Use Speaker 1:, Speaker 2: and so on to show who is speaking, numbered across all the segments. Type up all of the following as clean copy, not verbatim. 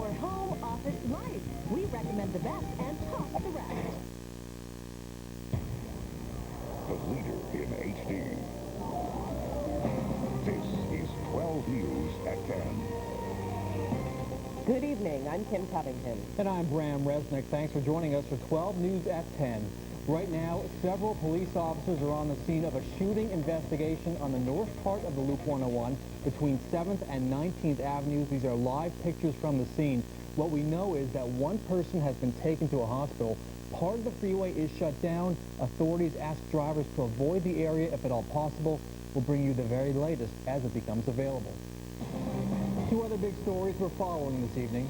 Speaker 1: your home office life. We recommend the best and toss the rest.
Speaker 2: The leader in HD. This is 12 News at 10.
Speaker 3: Good evening. I'm Kim Covington.
Speaker 4: And I'm Bram Resnick. Thanks for joining us for 12 News at 10. Right now, several police officers are on the scene of a shooting investigation on the north part of the Loop 101 between 7th and 19th Avenues. These are live pictures from the scene. What we know is that one person has been taken to a hospital. Part of the freeway is shut down. Authorities ask drivers to avoid the area if at all possible. We'll bring you the very latest as it becomes available. Two other big stories we're following this evening.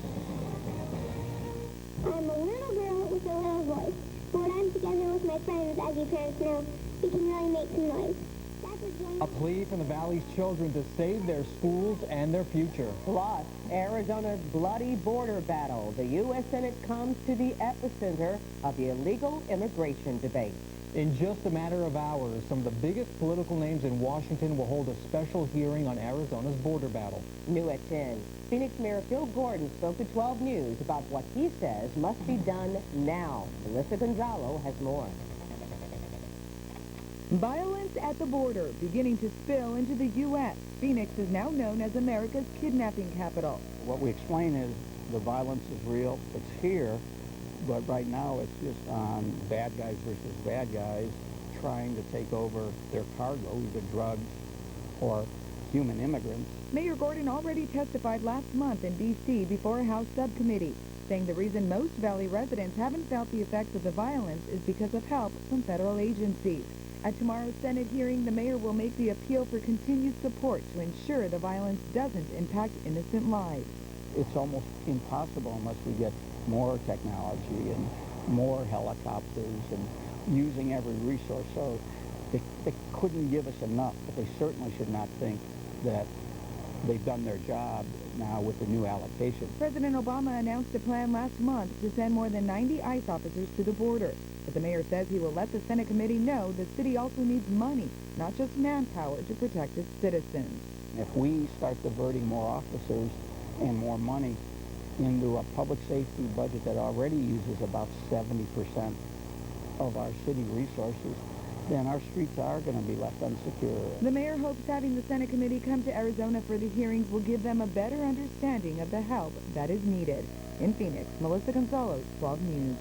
Speaker 5: I'm a little girl with a little voice. When I'm together with my friends, as you parents know, we can really make some noise.
Speaker 4: A plea from the Valley's children to save their schools and their future.
Speaker 3: Plus, Arizona's bloody border battle. The U.S. Senate comes to the epicenter of the illegal immigration debate.
Speaker 4: In just a matter of hours, some of the biggest political names in Washington will hold a special hearing on Arizona's border battle.
Speaker 3: New at 10. Phoenix Mayor Phil Gordon spoke to 12 News about what he says must be done now. Melissa Gonzalo has more.
Speaker 6: Violence at the border beginning to spill into the U.S. Phoenix is now known as America's kidnapping capital.
Speaker 7: What we explain is the violence is real, it's here, but right now it's just on bad guys versus bad guys trying to take over their cargo, either drugs or human immigrants.
Speaker 6: Mayor Gordon already testified last month in D.C. before a House subcommittee, saying the reason most Valley residents haven't felt the effects of the violence is because of help from federal agencies. At tomorrow's Senate hearing, the mayor will make the appeal for continued support to ensure the violence doesn't impact innocent lives.
Speaker 7: It's almost impossible unless we get more technology and more helicopters and using every resource. So they couldn't give us enough, but they certainly should not think that they've done their job now with the new allocation.
Speaker 6: President Obama announced a plan last month to send more than 90 ICE officers to the border. But the mayor says he will let the Senate committee know the city also needs money, not just manpower, to protect its citizens.
Speaker 7: If we start diverting more officers and more money into a public safety budget that already uses about 70% of our city resources, then our streets are going to be left unsecure.
Speaker 6: The mayor hopes having the Senate committee come to Arizona for the hearings will give them a better understanding of the help that is needed. In Phoenix, Melissa Gonzalo, 12 News.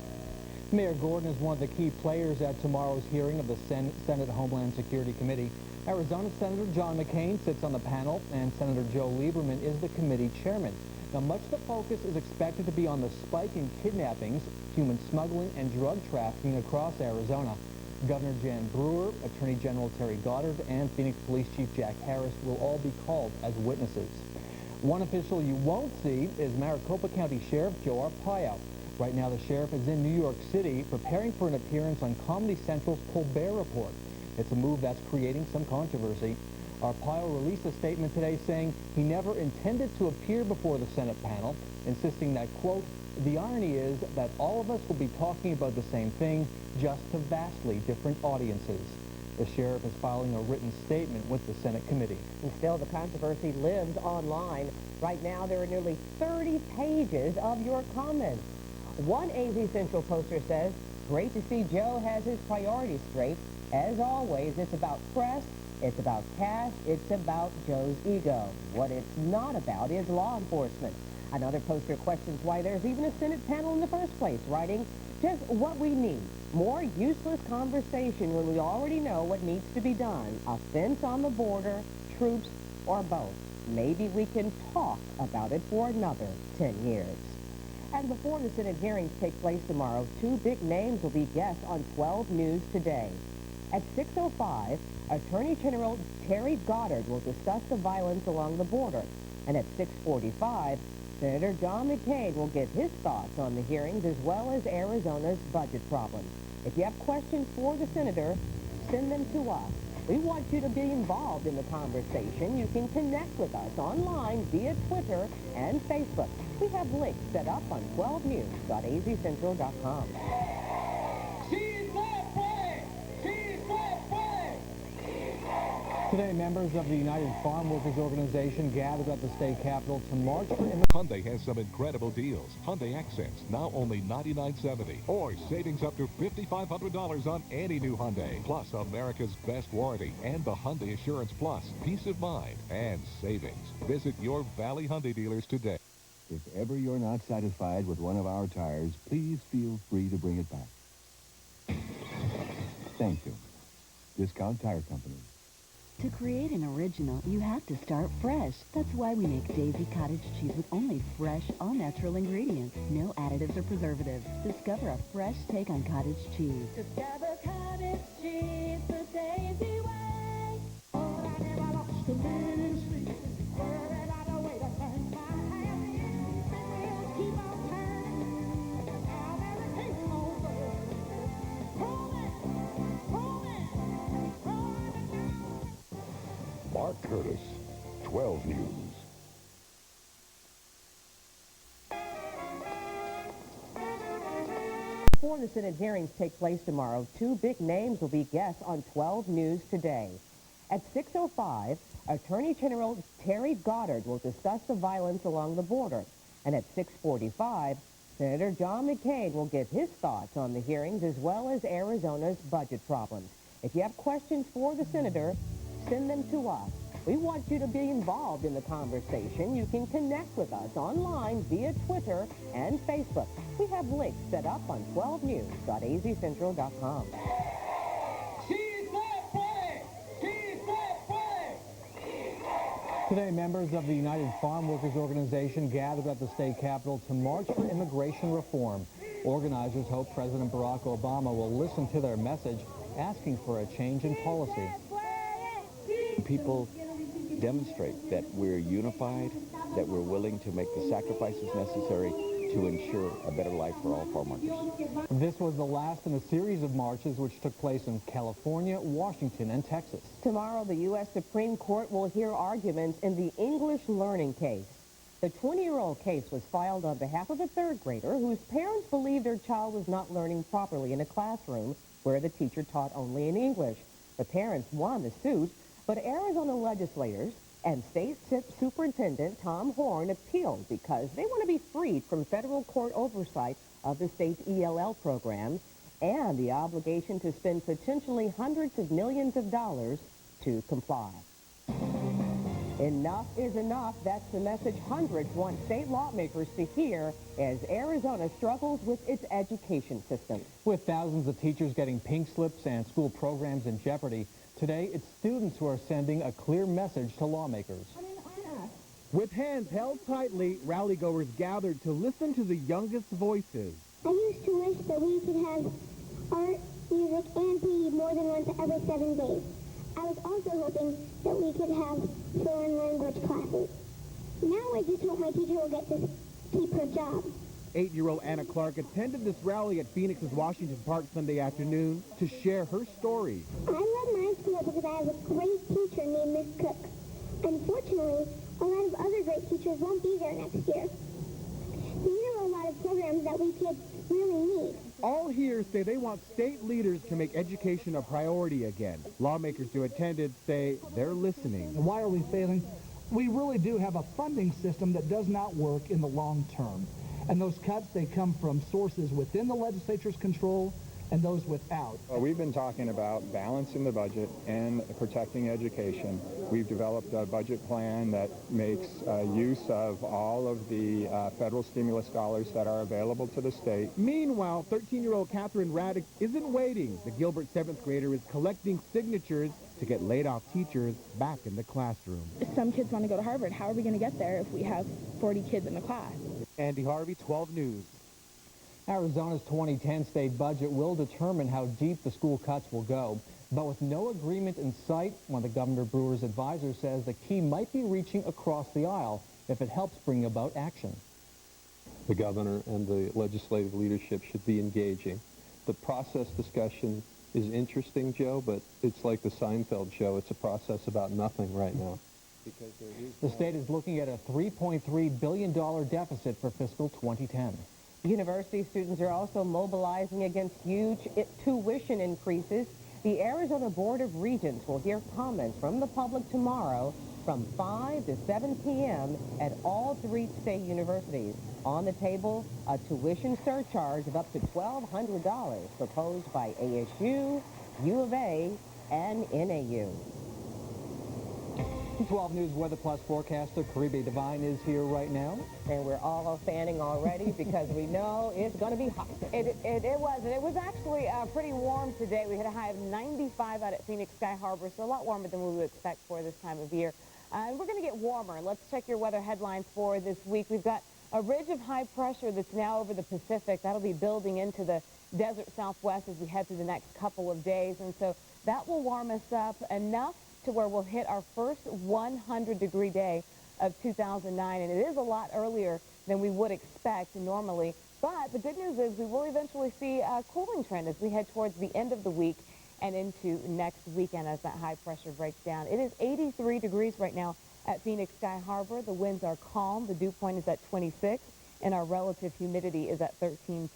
Speaker 4: Mayor Gordon is one of the key players at tomorrow's hearing of the Senate Homeland Security Committee. Arizona Senator John McCain sits on the panel, and Senator Joe Lieberman is the committee chairman. Now, much of the focus is expected to be on the spike in kidnappings, human smuggling, and drug trafficking across Arizona. Governor Jan Brewer, Attorney General Terry Goddard, and Phoenix Police Chief Jack Harris will all be called as witnesses. One official you won't see is Maricopa County Sheriff Joe Arpaio. Right now, the sheriff is in New York City preparing for an appearance on Comedy Central's Colbert Report. It's a move that's creating some controversy. Arpaio released a statement today saying he never intended to appear before the Senate panel, insisting that, quote, "The irony is that all of us will be talking about the same thing, just to vastly different audiences." The sheriff is filing a written statement with the Senate committee.
Speaker 3: And still, the controversy lives online. Right now, there are nearly 30 pages of your comments. One AZ Central poster says, "Great to see Joe has his priorities straight. As always, it's about press, it's about cash, it's about Joe's ego. What it's not about is law enforcement." Another poster questions why there's even a Senate panel in the first place, writing, "Just what we need. More useless conversation when we already know what needs to be done. A fence on the border, troops, or both. Maybe we can talk about it for another 10 years. And before the Senate hearings take place tomorrow, two big names will be guests on 12 News today. At 6:05, Attorney General Terry Goddard will discuss the violence along the border. And at 6:45, Senator John McCain will give his thoughts on the hearings as well as Arizona's budget problems. If you have questions for the senator, send them to us. We want you to be involved in the conversation. You can connect with us online via Twitter and Facebook. We have links set up on 12news.azcentral.com.
Speaker 8: She's not playing! She's not playing!
Speaker 4: Today, members of the United Farm Workers Organization gathered at the state capitol to march for
Speaker 8: Hyundai has some incredible deals. Hyundai Accents, now only $99.70. Or savings up to $5,500 on any new Hyundai. Plus America's best warranty and the Hyundai Assurance Plus. Peace of mind and savings. Visit your Valley Hyundai dealers today.
Speaker 2: If ever you're not satisfied with one of our tires, please feel free to bring it back. Thank you. Discount Tire Company.
Speaker 1: To create an original, you have to start fresh. That's why we make Daisy Cottage Cheese with only fresh, all-natural ingredients. No additives or preservatives. Discover a fresh take on cottage cheese. Discover cottage cheese the Daisy way.
Speaker 2: Mark Curtis, 12 News.
Speaker 3: Before the Senate hearings take place tomorrow, two big names will be guests on 12 News today. At 6:05, Attorney General Terry Goddard will discuss the violence along the border. And at 6:45, Senator John McCain will give his thoughts on the hearings as well as Arizona's budget problems. If you have questions for the senator, send them to us. We want you to be involved in the conversation. You can connect with us online via Twitter and Facebook. We have links set up on 12news.azcentral.com.
Speaker 4: Today, members of the United Farm Workers Organization gathered at the state capitol to march for immigration reform. Organizers hope President Barack Obama will listen to their message, asking for a change in policy.
Speaker 9: People demonstrate that we're unified, that we're willing to make the sacrifices necessary to ensure a better life for all farm workers.
Speaker 4: This was the last in a series of marches which took place in California, Washington, and Texas.
Speaker 3: Tomorrow, the U.S. Supreme Court will hear arguments in the English learning case. The 20-year-old case was filed on behalf of a third grader whose parents believe their child was not learning properly in a classroom where the teacher taught only in English. The parents won the suit, but Arizona legislators and State Superintendent Tom Horn appealed because they want to be freed from federal court oversight of the state's ELL program and the obligation to spend potentially hundreds of millions of dollars to comply. Enough is enough. That's the message hundreds want state lawmakers to hear as Arizona struggles with its education system.
Speaker 4: With thousands of teachers getting pink slips and school programs in jeopardy, today it's students who are sending a clear message to lawmakers.
Speaker 10: With hands held tightly, rallygoers gathered to listen to the youngest voices.
Speaker 5: I used to wish that we could have art, music, and PE more than once every 7 days. I was also hoping that we could have foreign language classes. Now I just hope my teacher will get to keep her job.
Speaker 10: 8-year-old Anna Clark attended this rally at Phoenix's Washington Park Sunday afternoon to share her story.
Speaker 5: I love my school because I have a great teacher named Miss Cook. Unfortunately, a lot of other great teachers won't be there next year. These are a lot of programs that we kids really need.
Speaker 10: All here say they want state leaders to make education a priority again. Lawmakers who attended say they're listening.
Speaker 11: Why are we failing? We really do have a funding system that does not work in the long term. And those cuts, they come from sources within the legislature's control and those without.
Speaker 12: We've been talking about balancing the budget and protecting education. We've developed a budget plan that makes use of all of the federal stimulus dollars that are available to the state.
Speaker 10: Meanwhile, 13-year-old Catherine Raddick isn't waiting. The Gilbert 7th grader is collecting signatures to get laid-off teachers back in the classroom.
Speaker 13: Some kids want to go to Harvard. How are we going to get there if we have 40 kids in the class?
Speaker 10: Andy Harvey, 12 News.
Speaker 4: Arizona's 2010 state budget will determine how deep the school cuts will go. But with no agreement in sight, one of the Governor Brewer's advisors says the key might be reaching across the aisle if it helps bring about action.
Speaker 14: The governor and the legislative leadership should be engaging. The process discussion is interesting, Joe, but it's like the Seinfeld show. It's a process about nothing right now.
Speaker 4: The state is looking at a $3.3 billion deficit for fiscal 2010.
Speaker 3: University students are also mobilizing against huge tuition increases. The Arizona Board of Regents will hear comments from the public tomorrow from 5 to 7 p.m. at all 3 state universities. On the table, a tuition surcharge of up to $1,200 proposed by ASU, U of A, and NAU.
Speaker 4: 12 News Weather Plus forecaster Caribe Devine is here right now.
Speaker 3: And we're all fanning already because we know it's going to be hot.
Speaker 15: It was, and it was actually pretty warm today. We had a high of 95 out at Phoenix Sky Harbor, so a lot warmer than we would expect for this time of year. And we're going to get warmer. Let's check your weather headlines for this week. We've got a ridge of high pressure that's now over the Pacific. That'll be building into the desert southwest as we head through the next couple of days. And so that will warm us up enough to where we'll hit our first 100-degree day of 2009. And it is a lot earlier than we would expect normally. But the good news is we will eventually see a cooling trend as we head towards the end of the week and into next weekend as that high pressure breaks down. It is 83 degrees right now at Phoenix Sky Harbor. The winds are calm. The dew point is at 26, and our relative humidity is at 13%.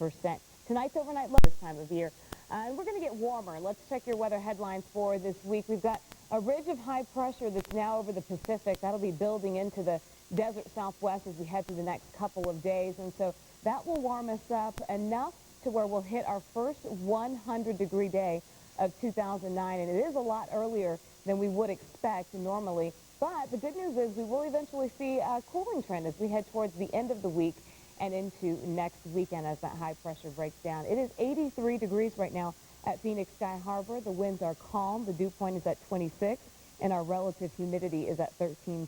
Speaker 15: Tonight's overnight low this time of year. And we're going to get warmer. Let's check your weather headlines for this week. We've got a ridge of high pressure that's now over the Pacific. That'll be building into the desert southwest as we head through the next couple of days. And so that will warm us up enough to where we'll hit our first 100-degree day of 2009. And it is a lot earlier than we would expect normally. But the good news is we will eventually see a cooling trend as we head towards the end of the week and into next weekend as that high pressure breaks down. It is 83 degrees right now at Phoenix Sky Harbor. The winds are calm. The dew point is at 26, and our relative humidity is at 13%.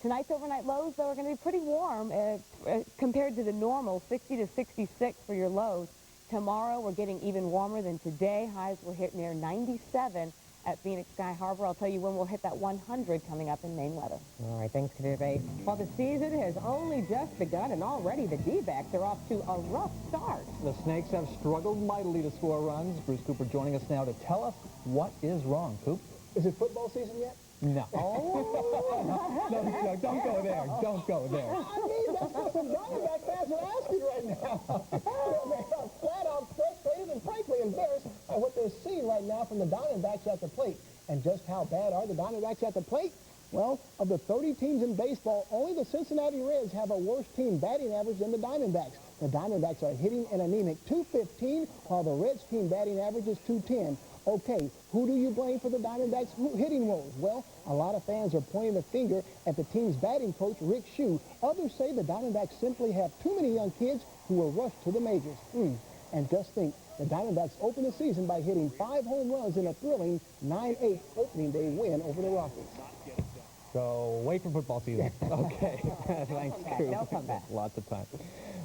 Speaker 15: Tonight's overnight lows, though, are going to be pretty warm compared to the normal 60 to 66 for your lows. Tomorrow, we're getting even warmer than today. Highs will hit near 97 at Phoenix Sky Harbor. I'll tell you when we'll hit that 100 coming up in Maine weather.
Speaker 3: All right, thanks, Caribe. Well, the season has only just begun, and already the D-backs are off to a rough start.
Speaker 4: The Snakes have struggled mightily to score runs. Bruce Cooper joining us now to tell us what is wrong. Coop?
Speaker 16: Is it football season yet?
Speaker 4: No.
Speaker 16: Oh!
Speaker 4: no, don't go there. Don't go there.
Speaker 16: I mean, that's what some Diamondback fans are asking right now. They are flat out frustrated and frankly embarrassed by what they're seeing right now from the Diamondbacks at the plate. And just how bad are the Diamondbacks at the plate? Well, of the 30 teams in baseball, only the Cincinnati Reds have a worse team batting average than the Diamondbacks. The Diamondbacks are hitting an anemic .215, while the Reds team batting average is .210. Okay, who do you blame for the Diamondbacks' hitting woes? Well, a lot of fans are pointing the finger at the team's batting coach, Rick Shue. Others say the Diamondbacks simply have too many young kids who were rushed to the majors. And just think, the Diamondbacks opened the season by hitting 5 home runs in a thrilling 9-8 opening day win over the Rockies.
Speaker 4: So, wait for football season. Okay. Thanks, Coop.
Speaker 3: They'll come back.
Speaker 4: Lots of time.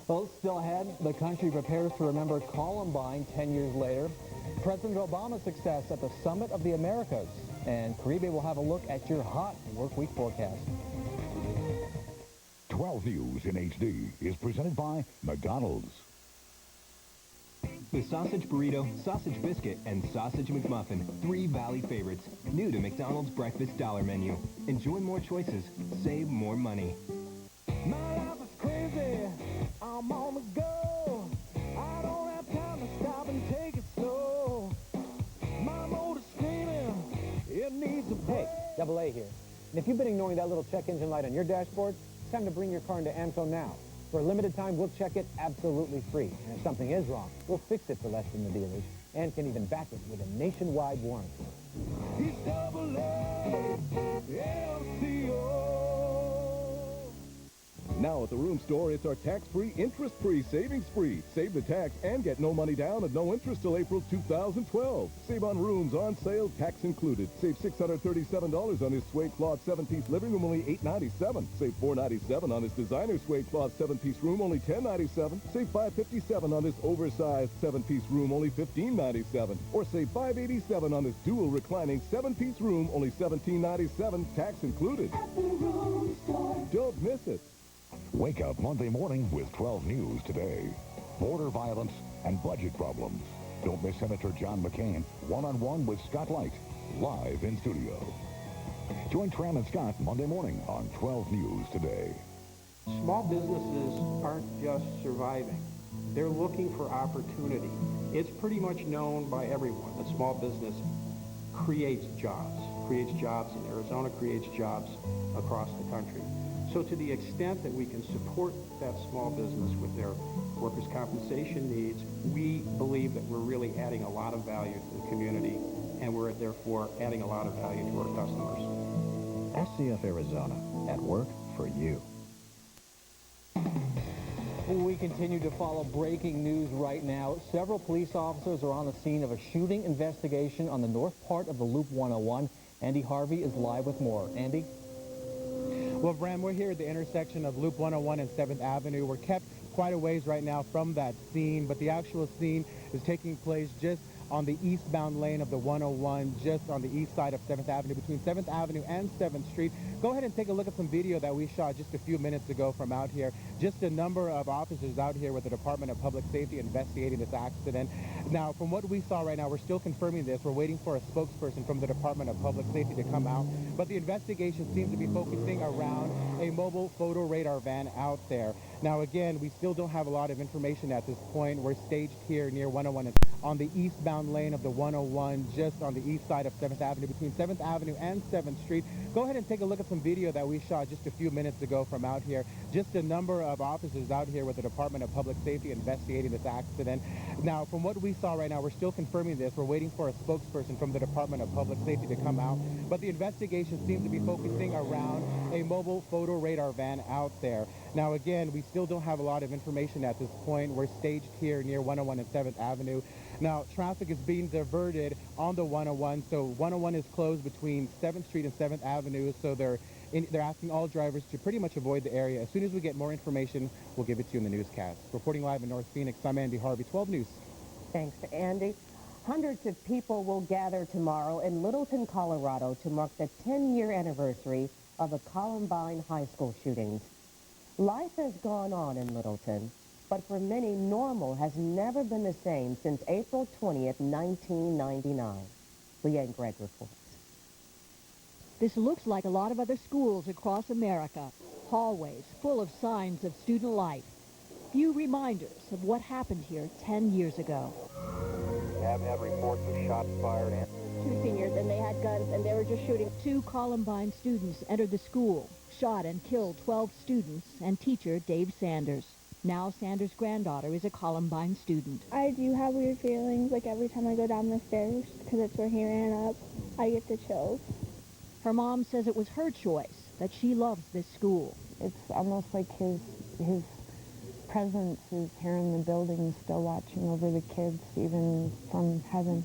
Speaker 4: Well, still ahead, the country prepares to remember Columbine 10 years later. President Obama's success at the Summit of the Americas. And Caribe will have a look at your hot work week forecast.
Speaker 8: 12 News in HD is presented by McDonald's.
Speaker 17: The sausage burrito, sausage biscuit, and sausage McMuffin, 3 Valley favorites. New to McDonald's Breakfast Dollar Menu. Enjoy more choices. Save more money.
Speaker 18: My life is crazy. I'm on the go. I don't have time to stop and take it slow. My motor's screaming. It needs a break.
Speaker 19: Hey, Double A here. And if you've been ignoring that little check engine light on your dashboard, it's time to bring your car into AMCO now. For a limited time, we'll check it absolutely free. And if something is wrong, we'll fix it for less than the dealers and can even back it with a nationwide warranty.
Speaker 18: He's Double A, MCO.
Speaker 20: Now at the Room Store, it's our tax-free, interest-free savings spree. Save the tax and get no money down and no interest till April 2012. Save on rooms on sale, tax included. Save $637 on his suede cloth 7-piece living room, only $897. Save $497 on his designer suede cloth 7-piece room, only $1097. Save $557 on this oversized 7-piece room, only $1597. Or save $587 on this dual reclining 7-piece room, only $1797, tax included.
Speaker 18: At the Room Store.
Speaker 20: Don't miss it.
Speaker 8: Wake up Monday morning with 12 News today. Border violence and budget problems. Don't miss Senator John McCain one-on-one with Scott Light, live in studio. Join Tran and Scott Monday morning on 12 News today.
Speaker 21: Small businesses aren't just surviving. They're looking for opportunity. It's pretty much known by everyone that small business creates jobs in Arizona, creates jobs across the country. So to the extent that we can support that small business with their workers' compensation needs, we believe that we're really adding a lot of value to the community, and we're therefore adding a lot of value to our customers.
Speaker 22: SCF Arizona, at work for you.
Speaker 4: We continue to follow breaking news right now. Several police officers are on the scene of a shooting investigation on the north part of the Loop 101. Andy Harvey is live with more. Andy?
Speaker 10: Well, Bram, we're here at the intersection of Loop 101 and 7th Avenue. We're kept quite a ways right now from that scene, but the actual scene is taking place just on the eastbound lane of the 101, just on the east side of 7th Avenue, between 7th Avenue and 7th Street. Go ahead and take a look at some video that we shot just a few minutes ago from out here. Just a number of officers out here with the Department of Public Safety investigating this accident. Now, from what we saw right now, we're still confirming this. We're waiting for a spokesperson from the Department of Public Safety to come out, but the investigation seems to be focusing around a mobile photo radar van out there. Now, again, we still don't have a lot of information at this point. We're staged here near 101 on the eastbound lane of the 101, just on the east side of 7th Avenue, between 7th Avenue and 7th Street. Go ahead and take a look at some video that we shot just a few minutes ago from out here. Just a number of officers out here with the Department of Public Safety investigating this accident. Now, from what we saw right now, we're still confirming this. We're waiting for a spokesperson from the Department of Public Safety to come out, but the investigation seems to be focusing around a mobile photo radar van out there. Now, again, we still don't have a lot of information at this point. We're staged here near 101 and 7th Avenue. Now, traffic is being diverted on the 101, so 101 is closed between 7th Street and 7th Avenue, so they're asking all drivers to pretty much avoid the area. As soon as we get more information, we'll give it to you in the newscast. Reporting live in North Phoenix, I'm Andy Harvey, 12 News.
Speaker 3: Thanks, Andy. Hundreds of people will gather tomorrow in Littleton, Colorado to mark the 10-year anniversary of the Columbine high school shootings. Life has gone on in Littleton, but for many, normal has never been the same since April 20th, 1999. Leanne Gregg reports.
Speaker 23: This looks like a lot of other schools across America. Hallways full of signs of student life. Few reminders of what happened here 10 years ago.
Speaker 24: We have had reports of shots fired and
Speaker 13: two seniors, and they had guns, and they were just shooting.
Speaker 23: 2 Columbine students entered the school, shot and killed 12 students and teacher Dave Sanders. Now Sanders' granddaughter is a Columbine student.
Speaker 13: I do have weird feelings, like every time I go down the stairs, because it's where he ran up, I get the chills.
Speaker 23: Her mom says it was her choice, that she loves this school.
Speaker 25: It's almost like his presence is here in the building, still watching over the kids, even from heaven.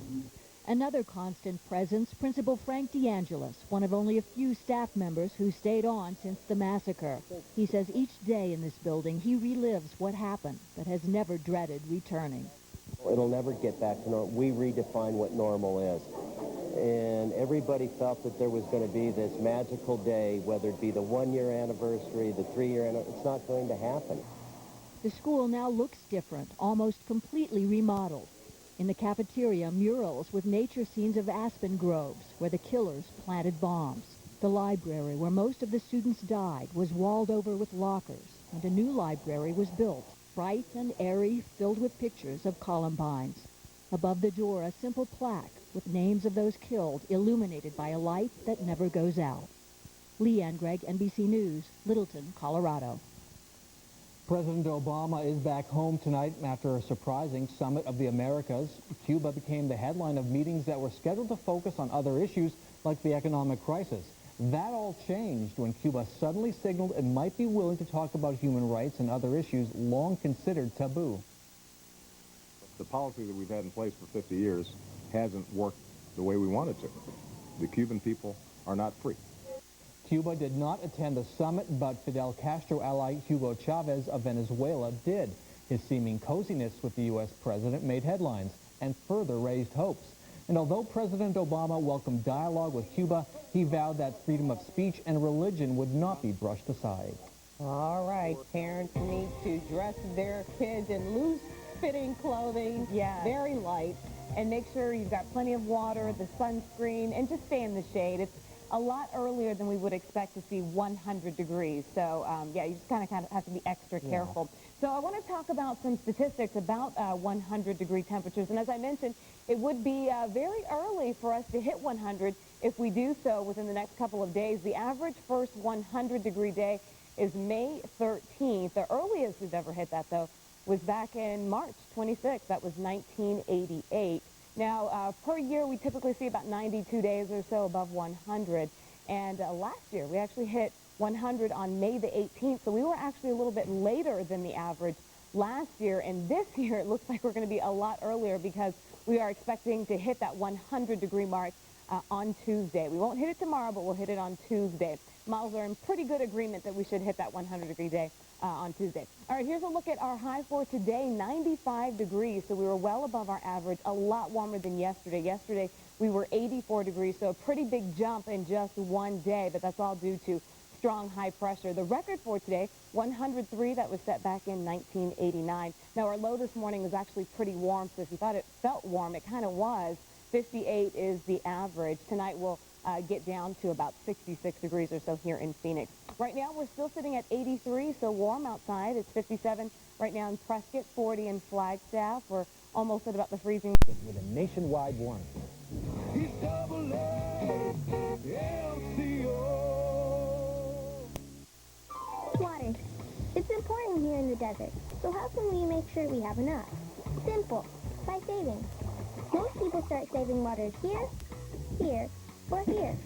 Speaker 23: Another constant presence, Principal Frank DeAngelis, one of only a few staff members who stayed on since the massacre. He says each day in this building he relives what happened, but has never dreaded returning.
Speaker 26: It'll never get back to normal. We redefine what normal is. And everybody felt that there was going to be this magical day, whether it be the 1-year anniversary, the 3-year anniversary. It's not going to happen.
Speaker 23: The school now looks different, almost completely remodeled. In the cafeteria, murals with nature scenes of aspen groves where the killers planted bombs. The library, where most of the students died, was walled over with lockers, and a new library was built, bright and airy, filled with pictures of Columbines. Above the door, a simple plaque with names of those killed, illuminated by a light that never goes out. Leanne Gregg, NBC News, Littleton, Colorado.
Speaker 4: President Obama is back home tonight after a surprising summit of the Americas. Cuba became the headline of meetings that were scheduled to focus on other issues like the economic crisis. That all changed when Cuba suddenly signaled it might be willing to talk about human rights and other issues long considered taboo.
Speaker 27: The policy that we've had in place for 50 years hasn't worked the way we wanted to. The Cuban people are not free.
Speaker 4: Cuba did not attend the summit, but Fidel Castro ally Hugo Chavez of Venezuela did. His seeming coziness with the U.S. president made headlines and further raised hopes. And although President Obama welcomed dialogue with Cuba, he vowed that freedom of speech and religion would not be brushed aside.
Speaker 3: All right, parents need to dress their kids in loose-fitting clothing, very light, and make sure you've got plenty of water, the sunscreen, and just stay in the shade.
Speaker 15: a lot earlier than we would expect to see 100 degrees. So, yeah, you just kind of have to be extra careful. So I want to talk about some statistics about 100-degree temperatures. And as I mentioned, it would be very early for us to hit 100 if we do so within the next couple of days. The average first 100-degree day is May 13th. The earliest we've ever hit that, though, was back in March 26th. That was 1988. Now, per year, we typically see about 92 days or so above 100. And last year, we actually hit 100 on May the 18th, so we were actually a little bit later than the average last year. And this year, it looks like we're going to be a lot earlier because we are expecting to hit that 100-degree mark on Tuesday. We won't hit it tomorrow, but we'll hit it on Tuesday. Models are in pretty good agreement that we should hit that 100-degree day on Tuesday. All right, here's a look at our high for today, 95 degrees. So we were well above our average, a lot warmer than yesterday. Yesterday, we were 84 degrees, so a pretty big jump in just one day, but that's all due to strong high pressure. The record for today, 103, that was set back in 1989. Now, our low this morning was actually pretty warm, so if you thought it felt warm, it kind of was. 58 is the average. Tonight, we'll get down to about 66 degrees or so here in Phoenix. Right now, we're still sitting at 83, so warm outside. It's 57 right now in Prescott, 40 in Flagstaff. We're almost at about the freezing.
Speaker 19: With a nationwide warning.
Speaker 18: He's double A, LCO.
Speaker 1: Water. It's important here in the desert, so how can we make sure we have enough? Simple, by saving. Most people start saving water here, here, or here.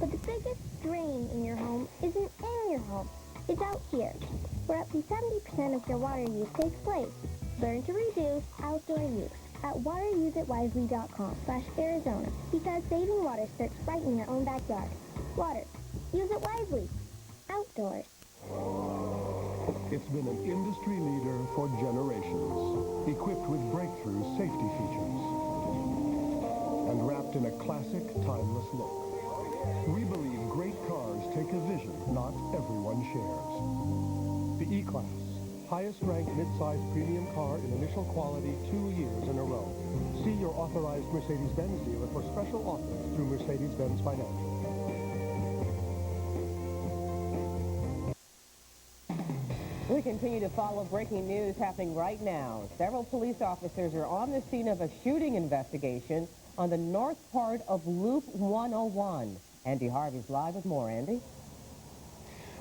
Speaker 1: But the biggest drain in your home isn't in your home. It's out here, where up to 70% of your water use takes place. Learn to reduce outdoor use at wateruseitwisely.com/Arizona, because saving water starts right in your own backyard. Water. Use it wisely. Outdoors.
Speaker 2: It's been an industry leader for generations, equipped with breakthrough safety features, and wrapped in a classic, timeless look. We believe great cars take a vision not everyone shares. The E-Class, highest-ranked mid-size premium car in initial quality 2 years in a row. See your authorized Mercedes-Benz dealer for special offers through Mercedes-Benz Financial.
Speaker 3: We continue to follow breaking news happening right now. Several police officers are on the scene of a shooting investigation on the north part of Loop 101. Andy Harvey's live with more. Andy?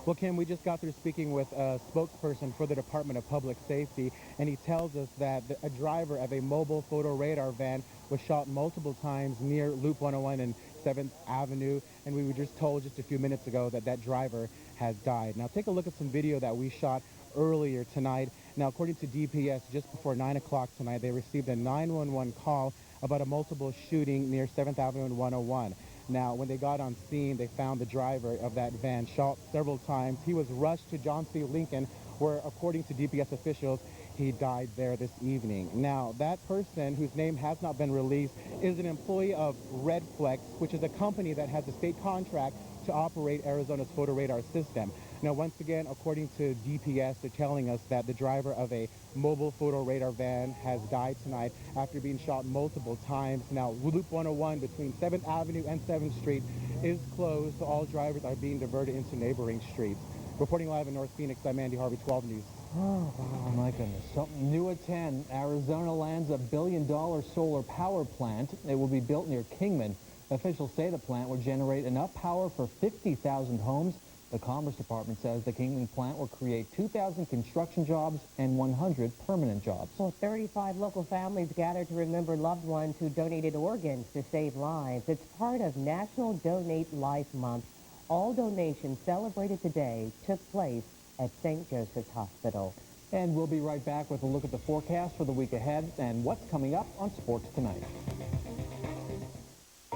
Speaker 10: Well, Kim, we just got through speaking with a spokesperson for the Department of Public Safety, and he tells us that a driver of a mobile photo radar van was shot multiple times near Loop 101 and 7th Avenue, and we were just told just a few minutes ago that that driver has died. Now, take a look at some video that we shot earlier tonight. Now, according to DPS, just before 9 o'clock tonight, they received a 911 call about a multiple shooting near 7th Avenue and 101. Now, when they got on scene, they found the driver of that van shot several times. He was rushed to John C. Lincoln, where, according to DPS officials, he died there this evening. Now, that person, whose name has not been released, is an employee of Redflex, which is a company that has a state contract to operate Arizona's photo radar system. Now, once again, according to DPS, they're telling us that the driver of a mobile photo radar van has died tonight after being shot multiple times. Now, Loop 101 between 7th Avenue and 7th Street is closed, so all drivers are being diverted into neighboring streets. Reporting live in North Phoenix, I'm Andy Harvey, 12 News.
Speaker 4: Oh, my goodness. Something new at 10. Arizona lands a $1 billion solar power plant. It will be built near Kingman. Officials say the plant will generate enough power for 50,000 homes. The Commerce Department says the Kingman plant will create 2,000 construction jobs and 100 permanent jobs.
Speaker 3: Well, 35 local families gathered to remember loved ones who donated organs to save lives. It's part of National Donate Life Month. All donations celebrated today took place at St. Joseph's Hospital.
Speaker 4: And we'll be right back with a look at the forecast for the week ahead and what's coming up on Sports Tonight.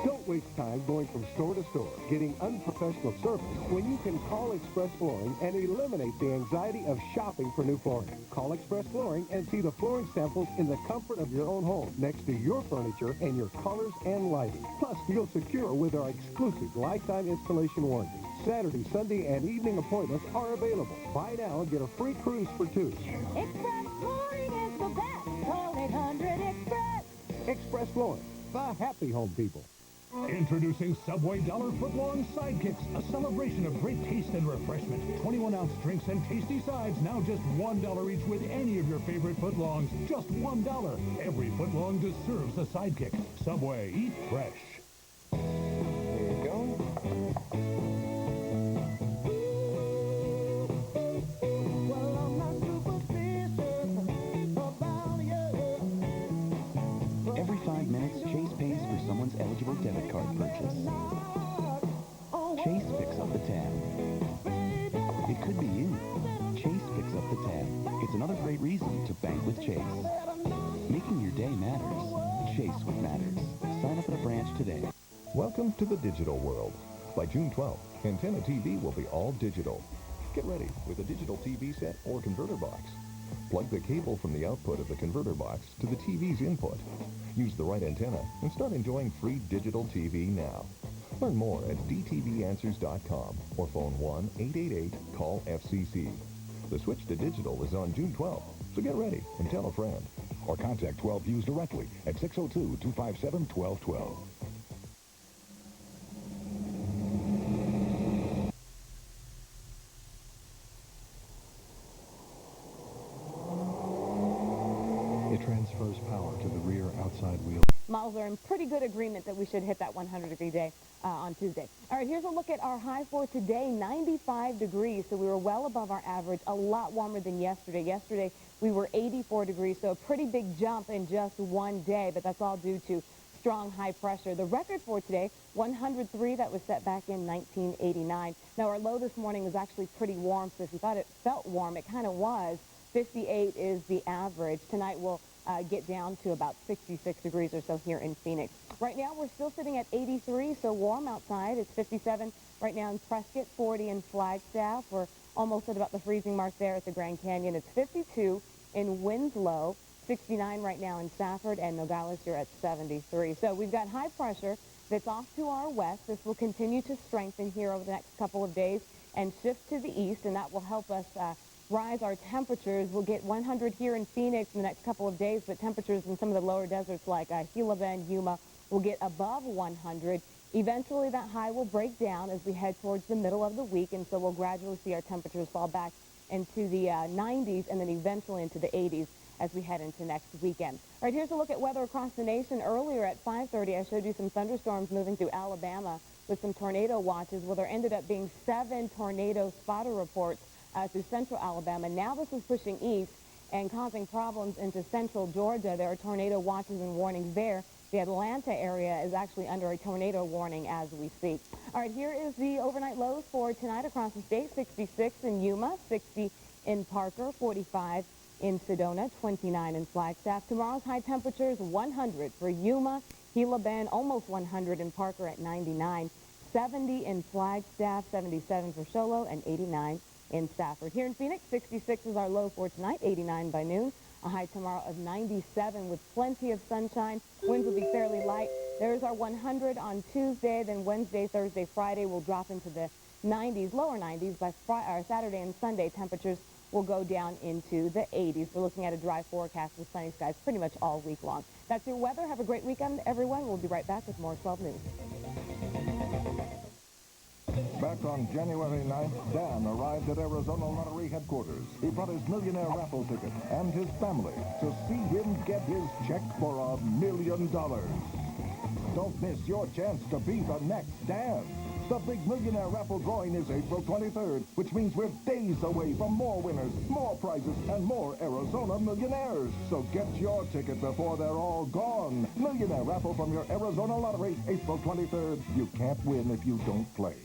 Speaker 2: Don't waste time going from store to store, getting unprofessional service when you can call Express Flooring and eliminate the anxiety of shopping for new flooring. Call Express Flooring and see the flooring samples in the comfort of your own home, next to your furniture and your colors and lighting. Plus, feel secure with our exclusive lifetime installation warranty. Saturday, Sunday, and evening appointments are available. Buy now and get a free cruise for two.
Speaker 18: Express Flooring is the best. Call 800-EXPRESS.
Speaker 2: Express Flooring, the happy home people.
Speaker 5: Introducing Subway Dollar Footlong Sidekicks, a celebration of great taste and refreshment. 21-ounce drinks and tasty sides, now just $1 each with any of your favorite footlongs. Just $1. Every footlong deserves a sidekick. Subway, eat fresh.
Speaker 19: There you go.
Speaker 6: Every 5 minutes, Chase pays for someone's eligible debit card purchase. Chase picks up the tab. It could be you. Chase picks up the tab. It's another great reason to bank with Chase. Making your day matters. Chase what matters. Sign up at a branch today.
Speaker 20: Welcome to the digital world. By June 12th, Antenna TV will be all digital. Get ready with a digital TV set or converter box. Plug the cable from the output of the converter box to the TV's input. Use the right antenna and start enjoying free digital TV now. Learn more at dtvanswers.com or phone 1-888-CALL-FCC. The switch to digital is on June 12th, so get ready and tell a friend.
Speaker 8: Or contact 12 Views directly at 602-257-1212.
Speaker 22: It transfers power to the rear outside wheel.
Speaker 15: Models are in pretty good agreement that we should hit that 100-degree day on Tuesday. All right, here's a look at our high for today, 95 degrees, so we were well above our average, a lot warmer than yesterday. Yesterday, we were 84 degrees, so a pretty big jump in just one day, but that's all due to strong high pressure. The record for today, 103, that was set back in 1989. Now, our low this morning was actually pretty warm, so if you thought it felt warm, it kind of was. 58 is the average. Tonight we'll get down to about 66 degrees or so here in Phoenix. Right now we're still sitting at 83, so warm outside. It's 57 right now in Prescott, 40 in Flagstaff. We're almost at about the freezing mark there at the Grand Canyon. It's 52 in Winslow, 69 right now in Stafford, and Nogales you're at 73. So we've got high pressure that's off to our west. This will continue to strengthen here over the next couple of days and shift to the east, and that will help us rise our temperatures. We'll get 100 here in Phoenix in the next couple of days, but temperatures in some of the lower deserts like Gila Bend, Yuma will get above 100. Eventually that high will break down as we head towards the middle of the week, and so we'll gradually see our temperatures fall back into the 90s and then eventually into the 80s as we head into next weekend. All right, here's a look at weather across the nation. Earlier at 5:30, I showed you some thunderstorms moving through Alabama with some tornado watches. Well, there ended up being 7 tornado spotter reports through central Alabama. Now this is pushing east and causing problems into central Georgia. There are tornado watches and warnings there. The Atlanta area is actually under a tornado warning as we speak. All right, here is the overnight lows for tonight across the state. 66 in Yuma, 60 in Parker, 45 in Sedona, 29 in Flagstaff. Tomorrow's high temperatures, 100 for Yuma, Gila Bend, almost 100 in Parker at 99, 70 in Flagstaff, 77 for Show Low, and 89 in Stafford. Here in Phoenix, 66 is our low for tonight, 89 by noon. A high tomorrow of 97 with plenty of sunshine. Winds will be fairly light. There's our 100 on Tuesday. Then Wednesday, Thursday, Friday will drop into the 90s, lower 90s. By Saturday and Sunday, temperatures will go down into the 80s. We're looking at a dry forecast with sunny skies pretty much all week long. That's your weather. Have a great weekend, everyone. We'll be right back with more 12 News.
Speaker 8: Back on January 9th, Dan arrived at Arizona Lottery headquarters. He brought his millionaire raffle ticket and his family to see him get his check for $1 million. Don't miss your chance to be the next Dan. The big millionaire raffle drawing is April 23rd, which means we're days away from more winners, more prizes, and more Arizona millionaires. So get your ticket before they're all gone. Millionaire raffle from your Arizona Lottery, April 23rd. You can't win if you don't play.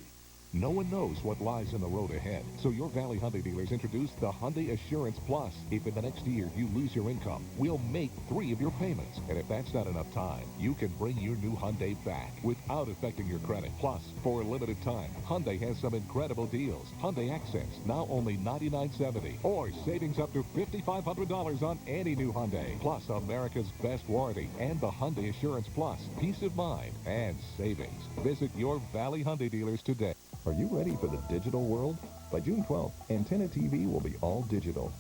Speaker 7: No one knows what lies in the road ahead, so your Valley Hyundai dealers introduced the Hyundai Assurance Plus. If in the next year you lose your income, we'll make 3 of your payments. And if that's not enough time, you can bring your new Hyundai back without affecting your credit. Plus, for a limited time, Hyundai has some incredible deals. Hyundai Accents, now only $99.70, or savings up to $5,500 on any new Hyundai. Plus, America's best warranty and the Hyundai Assurance Plus. Peace of mind and savings. Visit your Valley Hyundai dealers today.
Speaker 20: Are you ready for the digital world? By June 12th, Antenna TV will be all digital.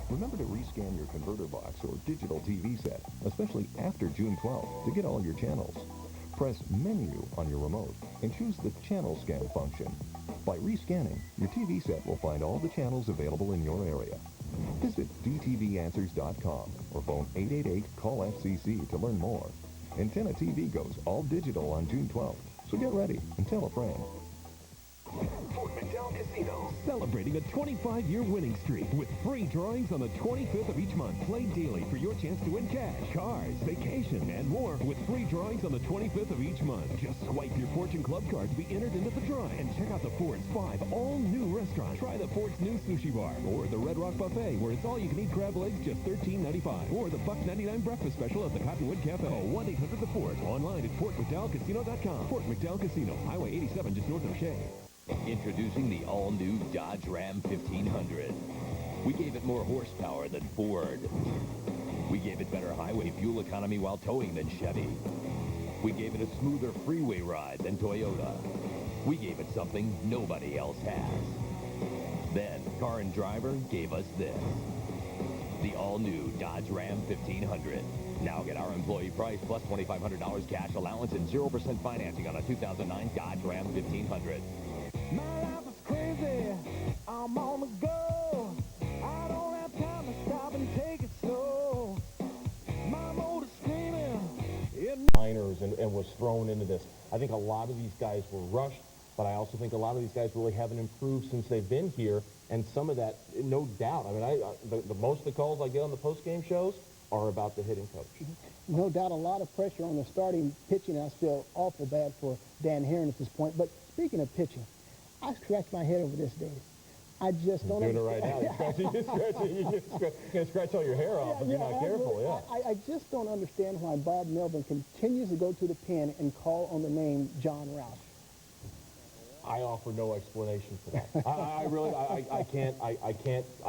Speaker 20: Remember to rescan your converter box or digital TV set, especially after June 12th, to get all your channels.
Speaker 7: Press Menu on your remote and choose the Channel Scan function. By rescanning, your TV set will find all the channels available in your area. Visit dtvanswers.com or phone 888-CALL-FCC to learn more. Antenna TV goes all digital on June 12th, so get ready and tell a friend.
Speaker 8: Fort McDowell Casino, celebrating a 25-year winning streak with free drawings on the 25th of each month. Play daily for your chance to win cash, cars, vacation, and more with free drawings on the 25th of each month. Just swipe your Fortune Club card to be entered into the drawing and check out the Fort's 5 all-new restaurants. Try the Fort's new sushi bar or the Red Rock Buffet, where it's all-you-can-eat crab legs just $13.95, or the $1.99 breakfast special at the Cottonwood Cafe. Call 1-800-THE-FORT. Online at FortMcDowellCasino.com. Fort McDowell Casino, Highway 87, just north of Shea.
Speaker 9: Introducing the all-new Dodge Ram 1500. We gave it more horsepower than Ford. We gave it better highway fuel economy while towing than Chevy. We gave it a smoother freeway ride than Toyota. We gave it something nobody else has. Then, Car and Driver gave us this. The all-new Dodge Ram 1500. Now get our employee price plus $2,500 cash allowance and 0% financing on a 2009 Dodge Ram 1500.
Speaker 18: My life is crazy, I'm on the go. I don't have time to stop and take it slow. My motor's screaming.
Speaker 11: Minors and was thrown into this. I think a lot of these guys were rushed, but I also think a lot of these guys really haven't improved since they've been here, and some of that, no doubt. I mean, the most of the calls I get on the post-game shows are about the hitting coach.
Speaker 12: No doubt a lot of pressure on the starting pitching. I feel awful bad for Dan Herron at this point. But speaking of pitching, I scratch my head over this, Dave. I just don't
Speaker 11: You're doing it right now. You're going to scratch all your hair off if you're not careful,
Speaker 12: I just don't understand why Bob Melvin continues to go to the pen and call on the name John Roush.
Speaker 11: I offer no explanation for that. I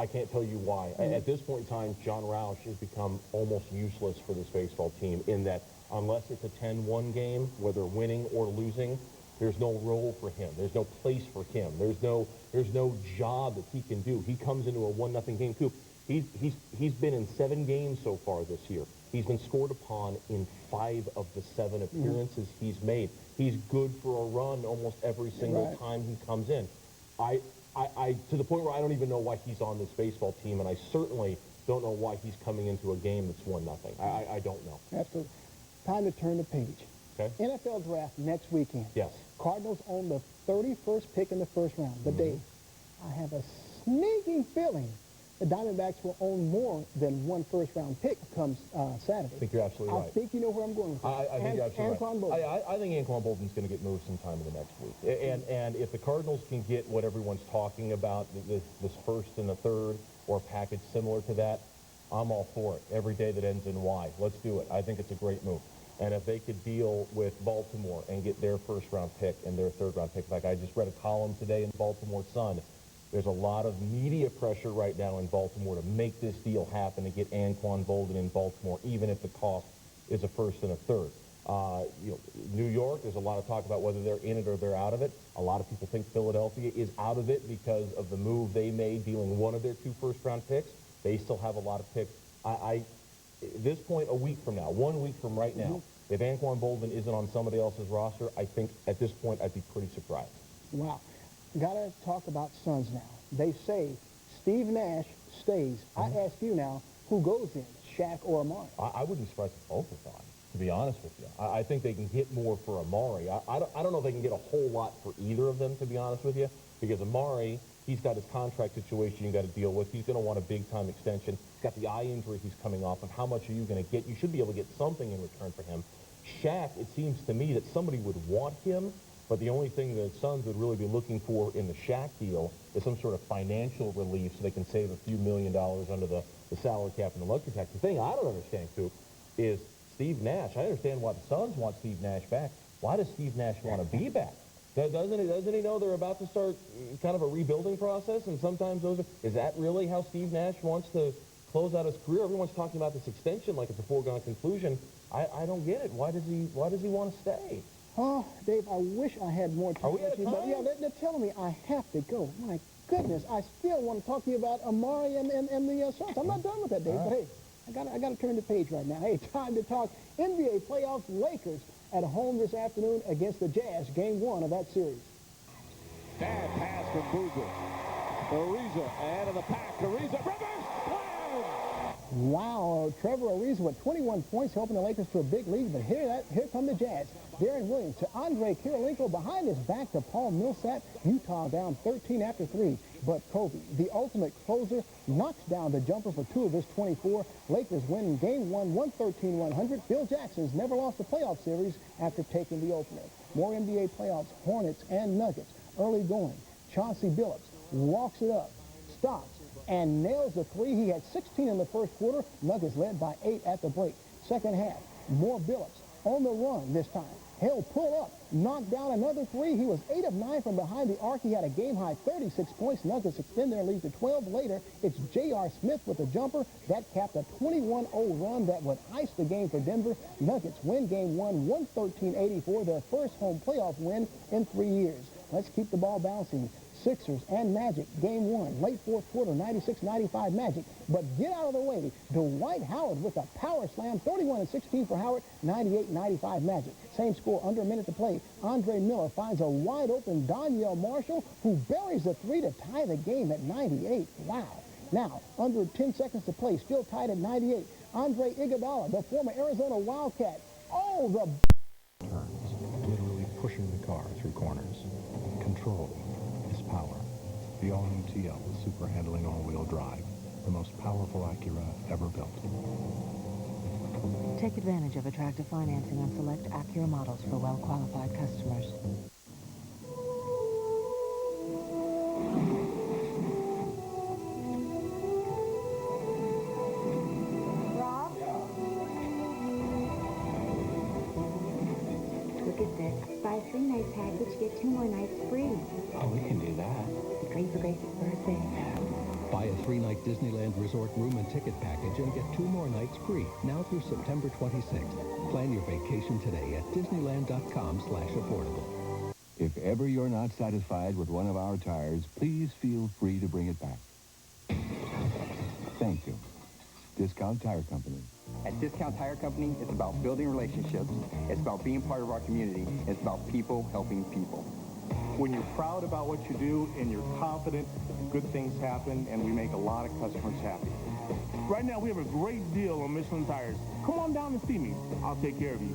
Speaker 11: can't tell you why. At this point in time, John Roush has become almost useless for this baseball team in that unless it's a 10-1 game, whether winning or losing, there's no role for him. There's no place for him. There's no job that he can do. He comes into a 1-0 game. Coop, he's been in 7 games so far this year. He's been scored upon in 5 of the 7 appearances he's made. He's good for a run almost every single time he comes in. I to the point where I don't even know why he's on this baseball team, and I certainly don't know why he's coming into a game that's 1-0. I don't know.
Speaker 12: Absolutely. Time to turn the page.
Speaker 11: Okay.
Speaker 12: NFL draft next weekend.
Speaker 11: Yes.
Speaker 12: Cardinals own the 31st pick in the first round. But Dave, I have a sneaking feeling the Diamondbacks will own more than 1 first-round pick comes Saturday.
Speaker 11: I think you're absolutely right.
Speaker 12: I think you know where I'm going with this.
Speaker 11: I think you're absolutely
Speaker 12: Anquan
Speaker 11: right.
Speaker 12: Bolden.
Speaker 11: I think Anquan Bolden's going to get moved sometime in the next week. And if the Cardinals can get what everyone's talking about, this first and the third, or a package similar to that, I'm all for it. Every day that ends in Y. Let's do it. I think it's a great move. And if they could deal with Baltimore and get their first-round pick and their third-round pick, like I just read a column today in the Baltimore Sun, there's a lot of media pressure right now in Baltimore to make this deal happen, to get Anquan Bolden in Baltimore, even if the cost is a first and a third. New York, there's a lot of talk about whether they're in it or they're out of it. A lot of people think Philadelphia is out of it because of the move they made dealing one of their 2 first-round picks. They still have a lot of picks. At this point, a week from now, 1 week from right now, if Anquan Bolden isn't on somebody else's roster, I think at this point I'd be pretty surprised.
Speaker 12: Wow. Got to talk about Suns now. They say Steve Nash stays. I ask you now, who goes in, Shaq or Amari?
Speaker 11: I wouldn't be surprised if both are gone, to be honest with you. I think they can get more for Amari. I don't know if they can get a whole lot for either of them, to be honest with you, because Amari, he's got his contract situation you got to deal with. He's going to want a big-time extension. He's got the eye injury he's coming off of. How much are you going to get? You should be able to get something in return for him. Shaq, it seems to me that somebody would want him, but the only thing the Suns would really be looking for in the Shaq deal is some sort of financial relief so they can save a few $1 million under the salary cap and the luxury tax. The thing I don't understand, Coop, is Steve Nash. I understand why the Suns want Steve Nash back. Why does Steve Nash want to be back? Doesn't he know they're about to start kind of a rebuilding process? And sometimes is that really how Steve Nash wants to close out his career? Everyone's talking about this extension like it's a foregone conclusion. I don't get it. Why does he want to stay?
Speaker 12: Oh, Dave, I wish I had more time.
Speaker 11: Are we out of time?
Speaker 12: But yeah, they're telling me I have to go. My goodness, I still want to talk to you about Amari and the Suns. I'm not done with that, Dave. But hey, I gotta turn the page right now. Hey, time to talk NBA playoffs. Lakers at home this afternoon against the Jazz. Game 1 of that series.
Speaker 8: Bad pass from Boozer. Ariza ahead of the pack. Ariza, reverse slam!
Speaker 12: Wow, Trevor Ariza with 21 points, helping the Lakers to a big lead. But here come the Jazz. Darren Williams to Andre Kirilenko behind his back to Paul Millsap. Utah down 13 after 3. But Kobe, the ultimate closer, knocks down the jumper for 2 of his 24. Lakers win Game 1, 113-100. Phil Jackson's never lost a playoff series after taking the opener. More NBA playoffs, Hornets and Nuggets. Early going. Chauncey Billups walks it up, stops, and nails the 3. He had 16 in the first quarter. Nuggets led by 8 at the break. Second half, more Billups on the run this time. He'll pull up, knock down another 3. He was 8 of 9 from behind the arc. He had a game-high 36 points. Nuggets extend their lead to 12 later. It's J.R. Smith with a jumper. That capped a 21-0 run that would ice the game for Denver. Nuggets win Game 1, 113-84, their first home playoff win in 3 years. Let's keep the ball bouncing. Sixers and Magic, Game 1, late fourth quarter, 96-95 Magic. But get out of the way. Dwight Howard with a power slam, 31-16 for Howard, 98-95 Magic. Same score, under a minute to play. Andre Miller finds a wide-open Donyell Marshall, who buries the 3 to tie the game at 98. Wow. Now, under 10 seconds to play, still tied at 98. Andre Iguodala, the former Arizona Wildcat. Oh, the...
Speaker 13: Turns, literally pushing the car through corners. Control. Power. The all-new TL with super handling all-wheel drive. The most powerful Acura ever built.
Speaker 14: Take advantage of attractive financing on select Acura models for well-qualified customers.
Speaker 16: Rob? Look at this. Buy a 3-night package, get 2 more nights free.
Speaker 6: Oh, we can do that.
Speaker 16: It's great for Grace's birthday.
Speaker 17: Buy a 3-night Disneyland Resort room and ticket package and get 2 more nights free, now through September 26th. Plan your vacation today at Disneyland.com/affordable.
Speaker 21: If ever you're not satisfied with one of our tires, please feel free to bring it back. Thank you. Discount Tire Company.
Speaker 24: At Discount Tire Company, it's about building relationships, it's about being part of our community, it's about people helping people.
Speaker 25: When you're proud about what you do and you're confident, good things happen, and we make a lot of customers happy. Right now, we have a great deal on Michelin tires. Come on down and see me. I'll take care of you.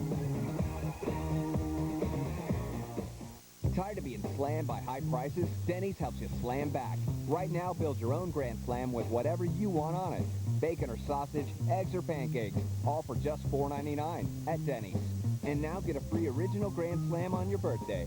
Speaker 28: Tired of being slammed by high prices? Denny's helps you slam back. Right now, build your own Grand Slam with whatever you want on it. Bacon or sausage, eggs or pancakes, all for just $4.99 at Denny's. And now get a free original Grand Slam on your birthday.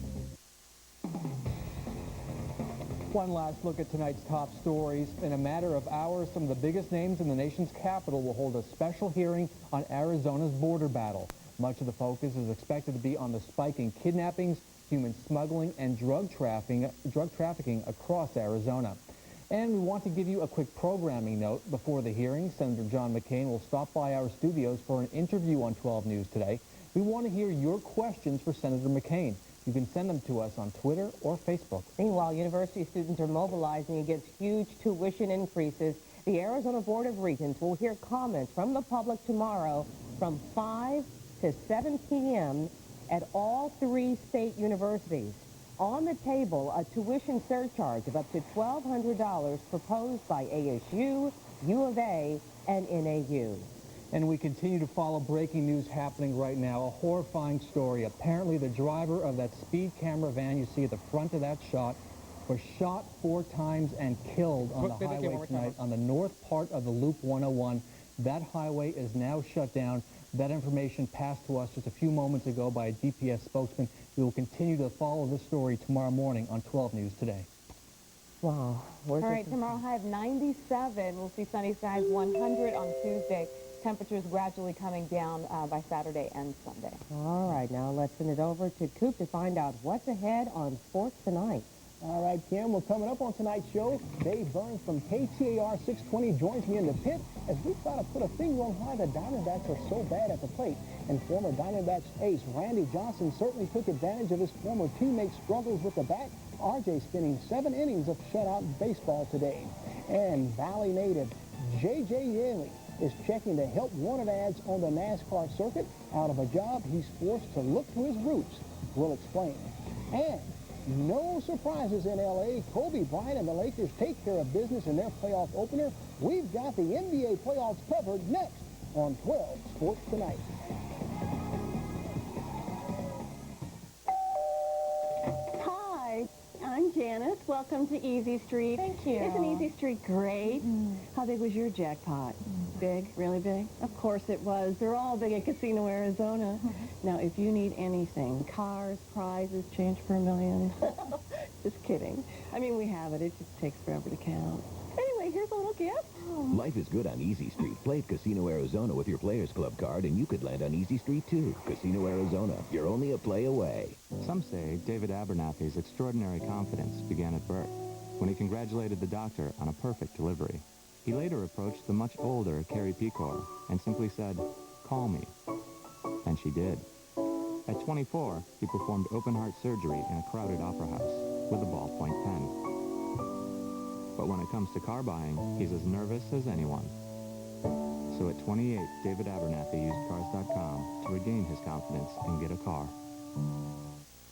Speaker 4: One last look at tonight's top stories. In a matter of hours, some of the biggest names in the nation's capital will hold a special hearing on Arizona's border battle. Much of the focus is expected to be on the spike in kidnappings, human smuggling, and drug trafficking across Arizona. And we want to give you a quick programming note. Before the hearing, Senator John McCain will stop by our studios for an interview on 12 News Today. We want to hear your questions for Senator McCain. You can send them to us on Twitter or Facebook.
Speaker 15: Meanwhile, university students are mobilizing against huge tuition increases. The Arizona Board of Regents will hear comments from the public tomorrow from 5 to 7 p.m. at all 3 state universities. On the table, a tuition surcharge of up to $1,200 proposed by ASU, U of A, and NAU.
Speaker 4: And we continue to follow breaking news happening right now. A horrifying story. Apparently, the driver of that speed camera van you see at the front of that shot was shot 4 times and killed on the highway tonight on the north part of the Loop 101. That highway is now shut down. That information passed to us just a few moments ago by a DPS spokesman. We will continue to follow this story tomorrow morning on 12 News Today.
Speaker 15: Wow. All right, tomorrow high of 97. We'll see sunny skies 100 on Tuesday. Temperatures gradually coming down by Saturday and Sunday. All right, now let's send it over to Coop to find out what's ahead on sports tonight.
Speaker 12: All right, Kim, well, coming up on tonight's show, Dave Burns from KTAR 620 joins me in the pit as we try to put a finger on why the Diamondbacks are so bad at the plate. And former Diamondbacks ace Randy Johnson certainly took advantage of his former teammates' struggles with the bat. RJ spinning 7 innings of shutout baseball today. And Valley native J.J. Yaley is checking to help wanted ads on the NASCAR circuit. Out of a job, he's forced to look to his roots. We'll explain. And no surprises in L.A. Kobe Bryant and the Lakers take care of business in their playoff opener. We've got the NBA playoffs covered next on 12 Sports Tonight.
Speaker 1: Hi, I'm Janice. Welcome to Easy Street.
Speaker 2: Thank you.
Speaker 1: Isn't Easy Street great? How big was your jackpot? Big? Really big? Of course it was. They're all big at Casino Arizona. Now, if you need anything, cars, prizes, change for $1 million. Just kidding. I mean, we have it. It just takes forever to count. Anyway, here's a little gift.
Speaker 9: Life is good on Easy Street. Play at Casino Arizona with your Players Club card, and you could land on Easy Street, too. Casino Arizona. You're only a play away.
Speaker 3: Some say David Abernathy's extraordinary confidence began at birth, when he congratulated the doctor on a perfect delivery. He later approached the much older Carrie Pecor and simply said, "Call me." And she did. At 24, he performed open-heart surgery in a crowded opera house with a ballpoint pen. But when it comes to car buying, he's as nervous as anyone. So at 28, David Abernathy used Cars.com to regain his confidence and get a car.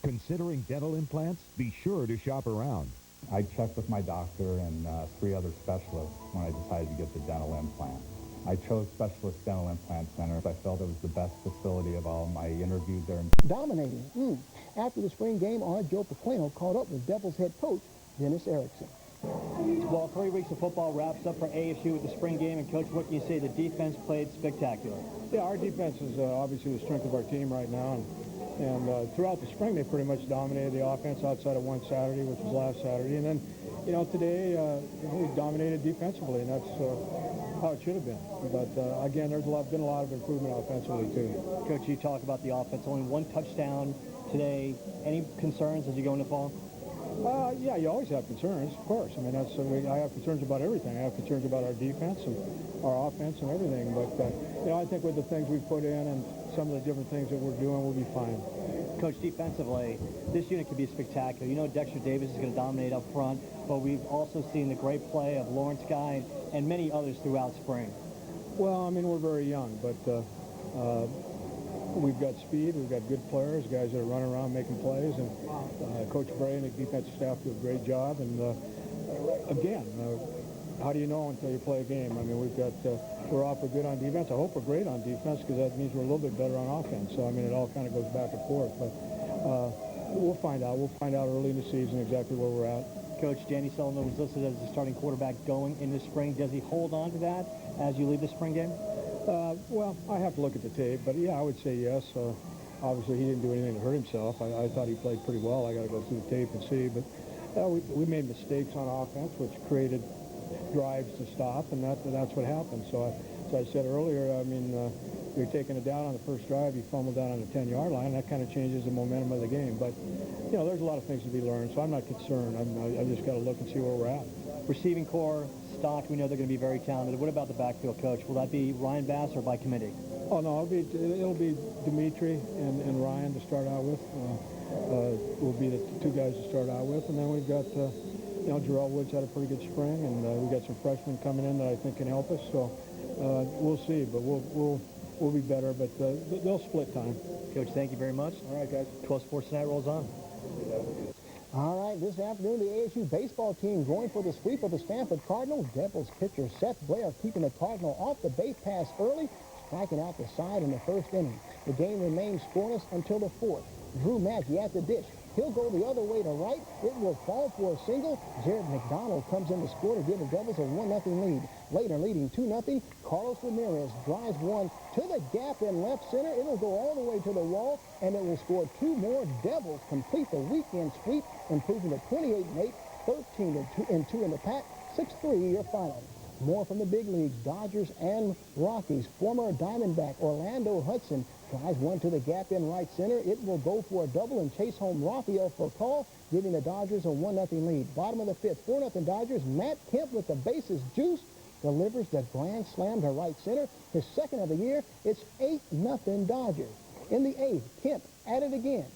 Speaker 8: Considering dental implants? Be sure to shop around.
Speaker 13: I checked with my doctor and 3 other specialists when I decided to get the dental implant. I chose Specialist Dental Implant Center. I felt it was the best facility of all. My interviews there.
Speaker 12: Dominating. After the spring game, our Joe Pequeno caught up with Devils head coach Dennis Erickson.
Speaker 5: Well, 3 weeks of football wraps up for ASU with the spring game. And, Coach, what can you say? The defense played spectacular.
Speaker 10: Yeah, our defense is obviously the strength of our team right now. And throughout the spring, they pretty much dominated the offense outside of one Saturday, which was last Saturday. And then, today, we dominated defensively, and that's how it should have been. But, again, there's been a lot of improvement offensively, too.
Speaker 5: Coach, you talk about the offense. Only 1 touchdown today. Any concerns as you go into fall?
Speaker 10: Yeah, you always have concerns, of course. I mean, I have concerns about everything. I have concerns about our defense and our offense and everything. But, I think with the things we put in and some of the different things that we're doing, we'll be fine.
Speaker 5: Coach, defensively, this unit could be spectacular. Dexter Davis is going to dominate up front, but we've also seen the great play of Lawrence Guy and many others throughout spring.
Speaker 10: Well, I mean, we're very young, but we've got speed, we've got good players, guys that are running around making plays, and Coach Bray and the defensive staff do a great job. And again, how do you know until you play a game? I mean, we're awfully good on defense. I hope we're great on defense because that means we're a little bit better on offense. So, I mean, it all kind of goes back and forth. But we'll find out. We'll find out early in the season exactly where we're at.
Speaker 5: Coach, Danny Sullivan was listed as the starting quarterback going into spring. Does he hold on to that as you leave the spring game?
Speaker 10: Well, I have to look at the tape, but yeah, I would say yes. Obviously, he didn't do anything to hurt himself. I thought he played pretty well. I got to go through the tape and see. But we made mistakes on offense, which created drives to stop, and that's what happened. So as I said earlier, I mean, you're taking it down on the first drive, you fumble down on the 10-yard line, and that kind of changes the momentum of the game. But, there's a lot of things to be learned, so I'm not concerned. I just got to look and see where we're at.
Speaker 5: Receiving core, stock, we know they're going to be very talented. What about the backfield, Coach? Will that be Ryan Bass or by committee?
Speaker 10: Oh, no, it'll be Dimitri and Ryan to start out with. Will be the 2 guys to start out with. And then we've got, Jarrell Woods had a pretty good spring, and we've got some freshmen coming in that I think can help us. So we'll see, but we'll be better. But they'll split time.
Speaker 5: Coach, thank you very much.
Speaker 10: All right, guys.
Speaker 5: 12 Sports Tonight rolls on.
Speaker 12: All right, this afternoon, the ASU baseball team going for the sweep of the Stanford Cardinals. Devils pitcher Seth Blair keeping the Cardinal off the base pass early, striking out the side in the first inning. The game remains scoreless until the 4th. Drew Mackey at the dish. He'll go the other way to right. It will fall for a single. Jared McDonald comes in to score to give the Devils a 1-0 lead. Later, leading 2-0, Carlos Ramirez drives one to the gap in left center. It'll go all the way to the wall, and it will score 2 more. Devils complete the weekend sweep, improving to 28-8, 13-2 in the pack, 6-3 your final. More from the big leagues, Dodgers and Rockies. Former Diamondback Orlando Hudson tries one to the gap in right center. It will go for a double and chase home Rafael Furcal, giving the Dodgers a 1-0 lead. Bottom of the 5th, 4-0 Dodgers. Matt Kemp with the bases juiced delivers the grand slam to right center. His second of the year. It's 8-0 Dodgers. In the 8th, Kemp at it again.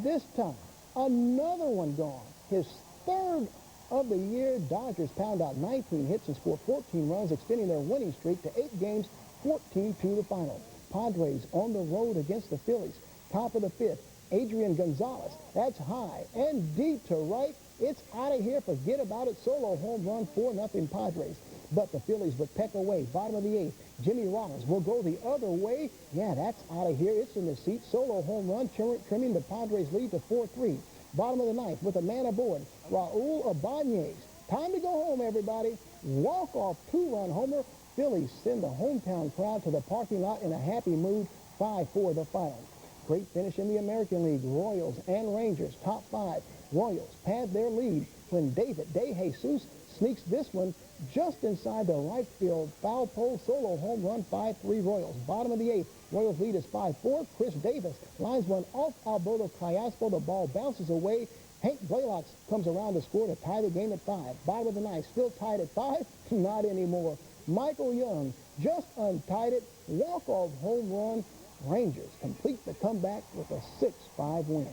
Speaker 12: This time, another one gone. His third of the year. Dodgers pound out 19 hits and score 14 runs, extending their winning streak to 8 games, 14 to the final. Padres on the road against the Phillies. Top of the 5th, Adrian Gonzalez. That's high and deep to right. It's out of here. Forget about it. Solo home run, 4-0 Padres. But the Phillies would peck away. Bottom of the 8th, Jimmy Rollins will go the other way. Yeah, that's out of here. It's in the seat. Solo home run, trimming the Padres lead to 4-3. Bottom of the 9th, with a man aboard, Raul Ibanez. Time to go home, everybody. Walk-off 2-run homer. Phillies send the hometown crowd to the parking lot in a happy mood. 5-4 the final. Great finish in the American League. Royals and Rangers, top 5. Royals pad their lead when David De Jesus sneaks this one just inside the right field foul pole solo home run. 5-3 Royals. Bottom of the 8th, Royals lead is 5-4. Chris Davis lines one off Alberto Callaspo. The ball bounces away. Hank Blaylock comes around to score to tie the game at 5. Bottom of the 9th, still tied at 5? Not anymore. Michael Young just untied it. Walk-off home run. Rangers complete the comeback with a 6-5 win.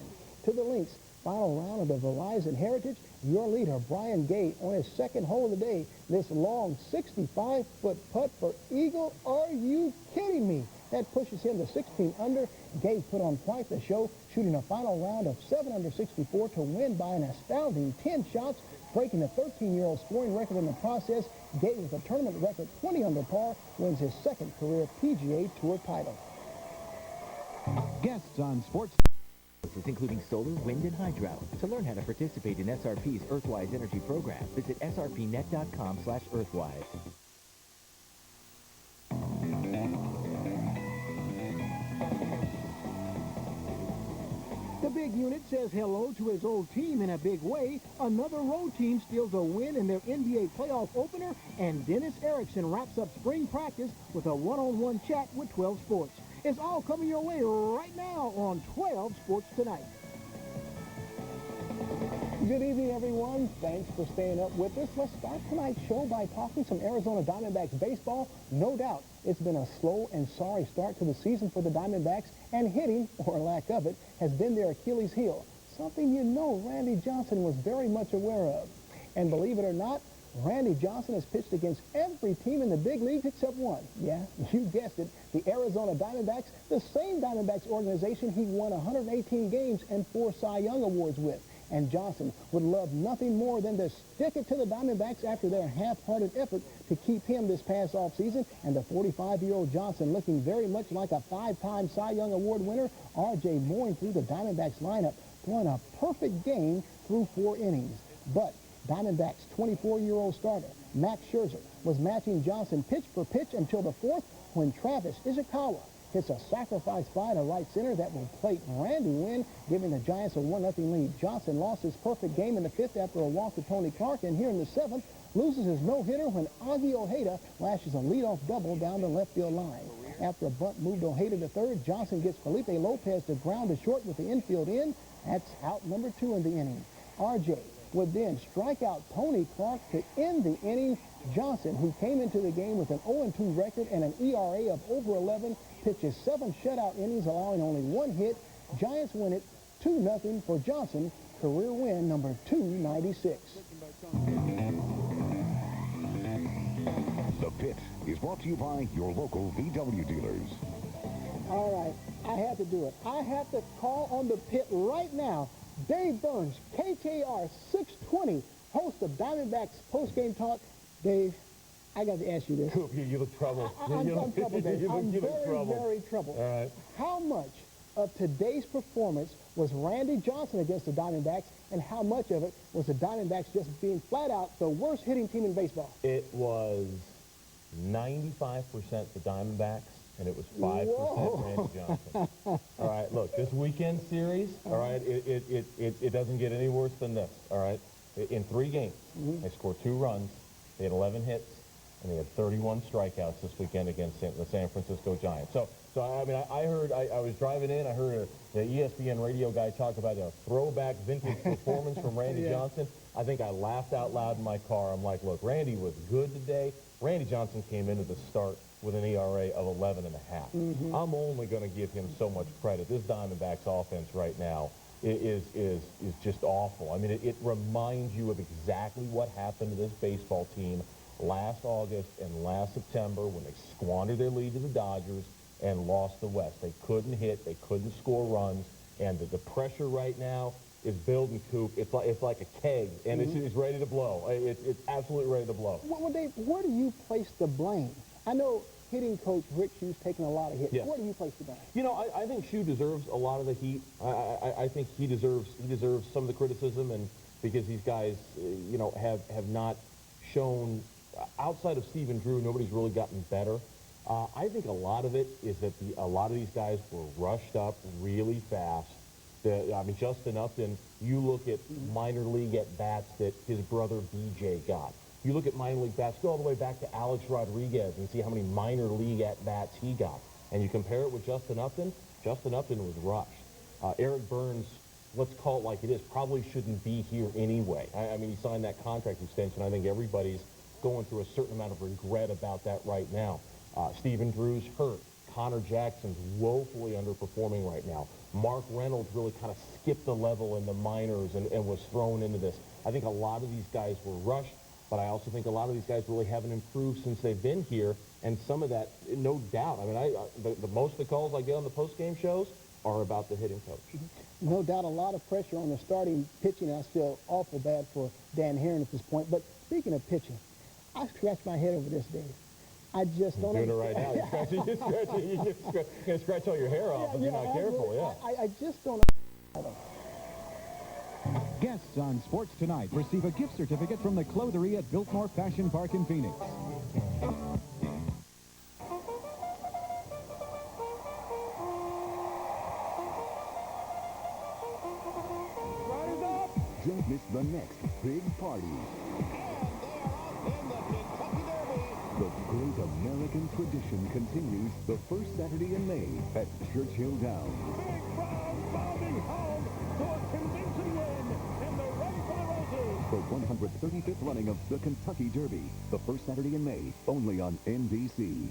Speaker 12: To the links, final round of the Verizon Heritage. Your leader, Brian Gay, on his second hole of the day. This long 65-foot putt for eagle. Are you kidding me? That pushes him to 16 under. Gay put on quite the show, shooting a final round of 7 under 64 to win by an astounding 10 shots, breaking the 13-year-old scoring record in the process. Gay, with a tournament record 20 under par, wins his second career PGA Tour title.
Speaker 2: Guests on Sports, including solar, wind, and hydro. To learn how to participate in SRP's Earthwise Energy program, visit srpnet.com/earthwise.
Speaker 12: The big unit says hello to his old team in a big way. Another road team steals a win in their NBA playoff opener, and Dennis Erickson wraps up spring practice with a one-on-one chat with 12 Sports. It's all coming your way right now on 12 Sports Tonight. Good evening, everyone. Thanks for staying up with us. Let's start tonight's show by talking some Arizona Diamondbacks baseball. No doubt, it's been a slow and sorry start to the season for the Diamondbacks, and hitting, or lack of it, has been their Achilles heel, something you know Randy Johnson was very much aware of. And believe it or not, Randy Johnson has pitched against every team in the big leagues except one. Yeah, you guessed it, the Arizona Diamondbacks, the same Diamondbacks organization he won 118 games and 4 Cy Young Awards with. And Johnson would love nothing more than to stick it to the Diamondbacks after their half-hearted effort to keep him this past offseason. And the 45-year-old Johnson, looking very much like a 5-time Cy Young Award winner, R.J. mooring through the Diamondbacks lineup, throwing a perfect game through 4 innings. But Diamondbacks' 24-year-old starter, Max Scherzer, was matching Johnson pitch for pitch until the 4th when Travis Ishikawa hits a sacrifice fly to right center that will plate Randy win, giving the Giants a 1-0 lead. Johnson lost his perfect game in the 5th after a walk to Tony Clark, and here in the 7th, loses his no-hitter when Augie Ojeda lashes a leadoff double down the left field line. After a bunt moved Ojeda to 3rd, Johnson gets Felipe Lopez to ground to short with the infield in. That's out number 2 in the inning. R.J. would then strike out Tony Clark to end the inning. Johnson, who came into the game with an 0-2 record and an ERA of over 11, pitches 7 shutout innings, allowing only 1 hit. Giants win it 2-0 for Johnson, career win number 296.
Speaker 7: The Pit is brought to you by your local VW dealers.
Speaker 12: All right, I have to do it. I have to call on the Pit right now. Dave Burns, KKR 620, host of Diamondbacks postgame talk. Dave, I got to ask you this.
Speaker 11: You look troubled.
Speaker 12: I'm troubled, Dave. I'm very troubled.
Speaker 11: All right.
Speaker 12: How much of today's performance was Randy Johnson against the Diamondbacks, and how much of it was the Diamondbacks just being flat out the worst hitting team in baseball?
Speaker 11: It was 95% the Diamondbacks, and it was 5% Randy Johnson. All right, look, this weekend series, all right, it doesn't get any worse than this, all right? In 3 games, they scored 2 runs, they had 11 hits, and they had 31 strikeouts this weekend against the San Francisco Giants. So I mean, I heard, I was driving in, I heard the ESPN radio guy talk about a throwback vintage performance from Randy Johnson. I think I laughed out loud in my car. I'm like, look, Randy was good today. Randy Johnson came into the start with an ERA of 11.5. I'm only going to give him so much credit. This Diamondbacks offense right now is just awful. I mean, it reminds you of exactly what happened to this baseball team last August and last September when they squandered their lead to the Dodgers and lost the West. They couldn't hit, they couldn't score runs, and the pressure right now is building, Coop. It's like a keg, and it's ready to blow. It's absolutely ready to blow.
Speaker 12: Well, Dave, where do you place the blame? I know hitting coach Rick Schu's taking a lot of hits.
Speaker 11: Yes.
Speaker 12: Where do you place the blame?
Speaker 11: You know, I think Schu deserves a lot of the heat. I think he deserves some of the criticism, and because these guys, you know, have not shown, outside of Stephen Drew, nobody's really gotten better. I think a lot of it is that a lot of these guys were rushed up really fast. I mean, Justin Upton, you look at minor league at-bats that his brother BJ got. You look at minor league bats, go all the way back to Alex Rodriguez and see how many minor league at-bats he got. And you compare it with Justin Upton was rushed. Eric Burns, let's call it like it is, probably shouldn't be here anyway. I mean, he signed that contract extension. I think everybody's going through a certain amount of regret about that right now. Stephen Drew's hurt. Connor Jackson's woefully underperforming right now. Mark Reynolds really kind of skipped the level in the minors and was thrown into this. I think a lot of these guys were rushed, but I also think a lot of these guys really haven't improved since they've been here, and some of that, no doubt. I mean, the most of the calls I get on the post-game shows are about the hitting coach.
Speaker 12: No doubt a lot of pressure on the starting pitching. I feel awful bad for Dan Herron at this point. But speaking of pitching, I scratched my head over this, Dave. I just don't
Speaker 11: You're doing it right now. You're going to scratch all your hair off if you're not careful, yeah.
Speaker 12: I just don't.
Speaker 14: Guests on Sports Tonight receive a gift certificate from the Clothery at Biltmore Fashion Park in Phoenix.
Speaker 6: Don't miss the next big party. The great American tradition continues the first Saturday in May at Churchill Downs.
Speaker 25: Big Brown bounding home to a convincing win in the race for the Roses.
Speaker 6: The 135th running of the Kentucky Derby. The first Saturday in May, only on NBC.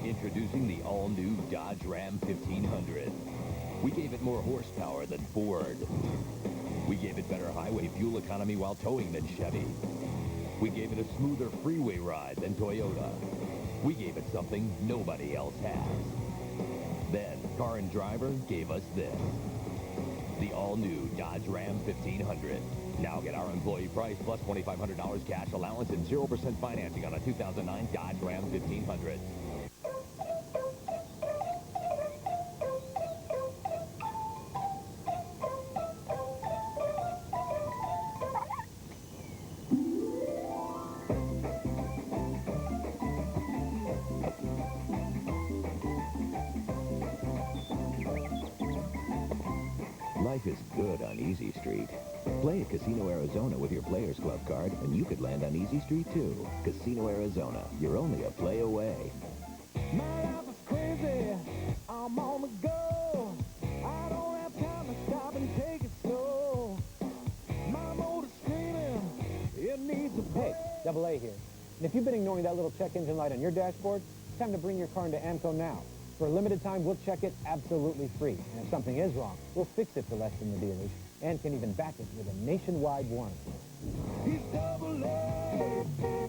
Speaker 9: Introducing the all-new Dodge Ram 1500. We gave it more horsepower than Ford. We gave it better highway fuel economy while towing than Chevy. We gave it a smoother freeway ride than Toyota. We gave it something nobody else has. Then, Car and Driver gave us this. The all-new Dodge Ram 1500. Now get our employee price plus $2,500 cash allowance and 0% financing on a 2009 Dodge Ram 1500. Life is good on Easy Street. Play at Casino Arizona with your Players Club card, and you could land on Easy Street, too. Casino Arizona, you're only a play away.
Speaker 25: My life is crazy. I'm on the go. I don't have time to stop and take it slow. My motor's screaming. It needs a break.
Speaker 4: Hey, Double A here. And if you've been ignoring that little check engine light on your dashboard, it's time to bring your car into AMCO now. For a limited time, we'll check it absolutely free. And if something is wrong, we'll fix it for less than the dealers and can even back it with a nationwide warranty.
Speaker 25: He's Double A,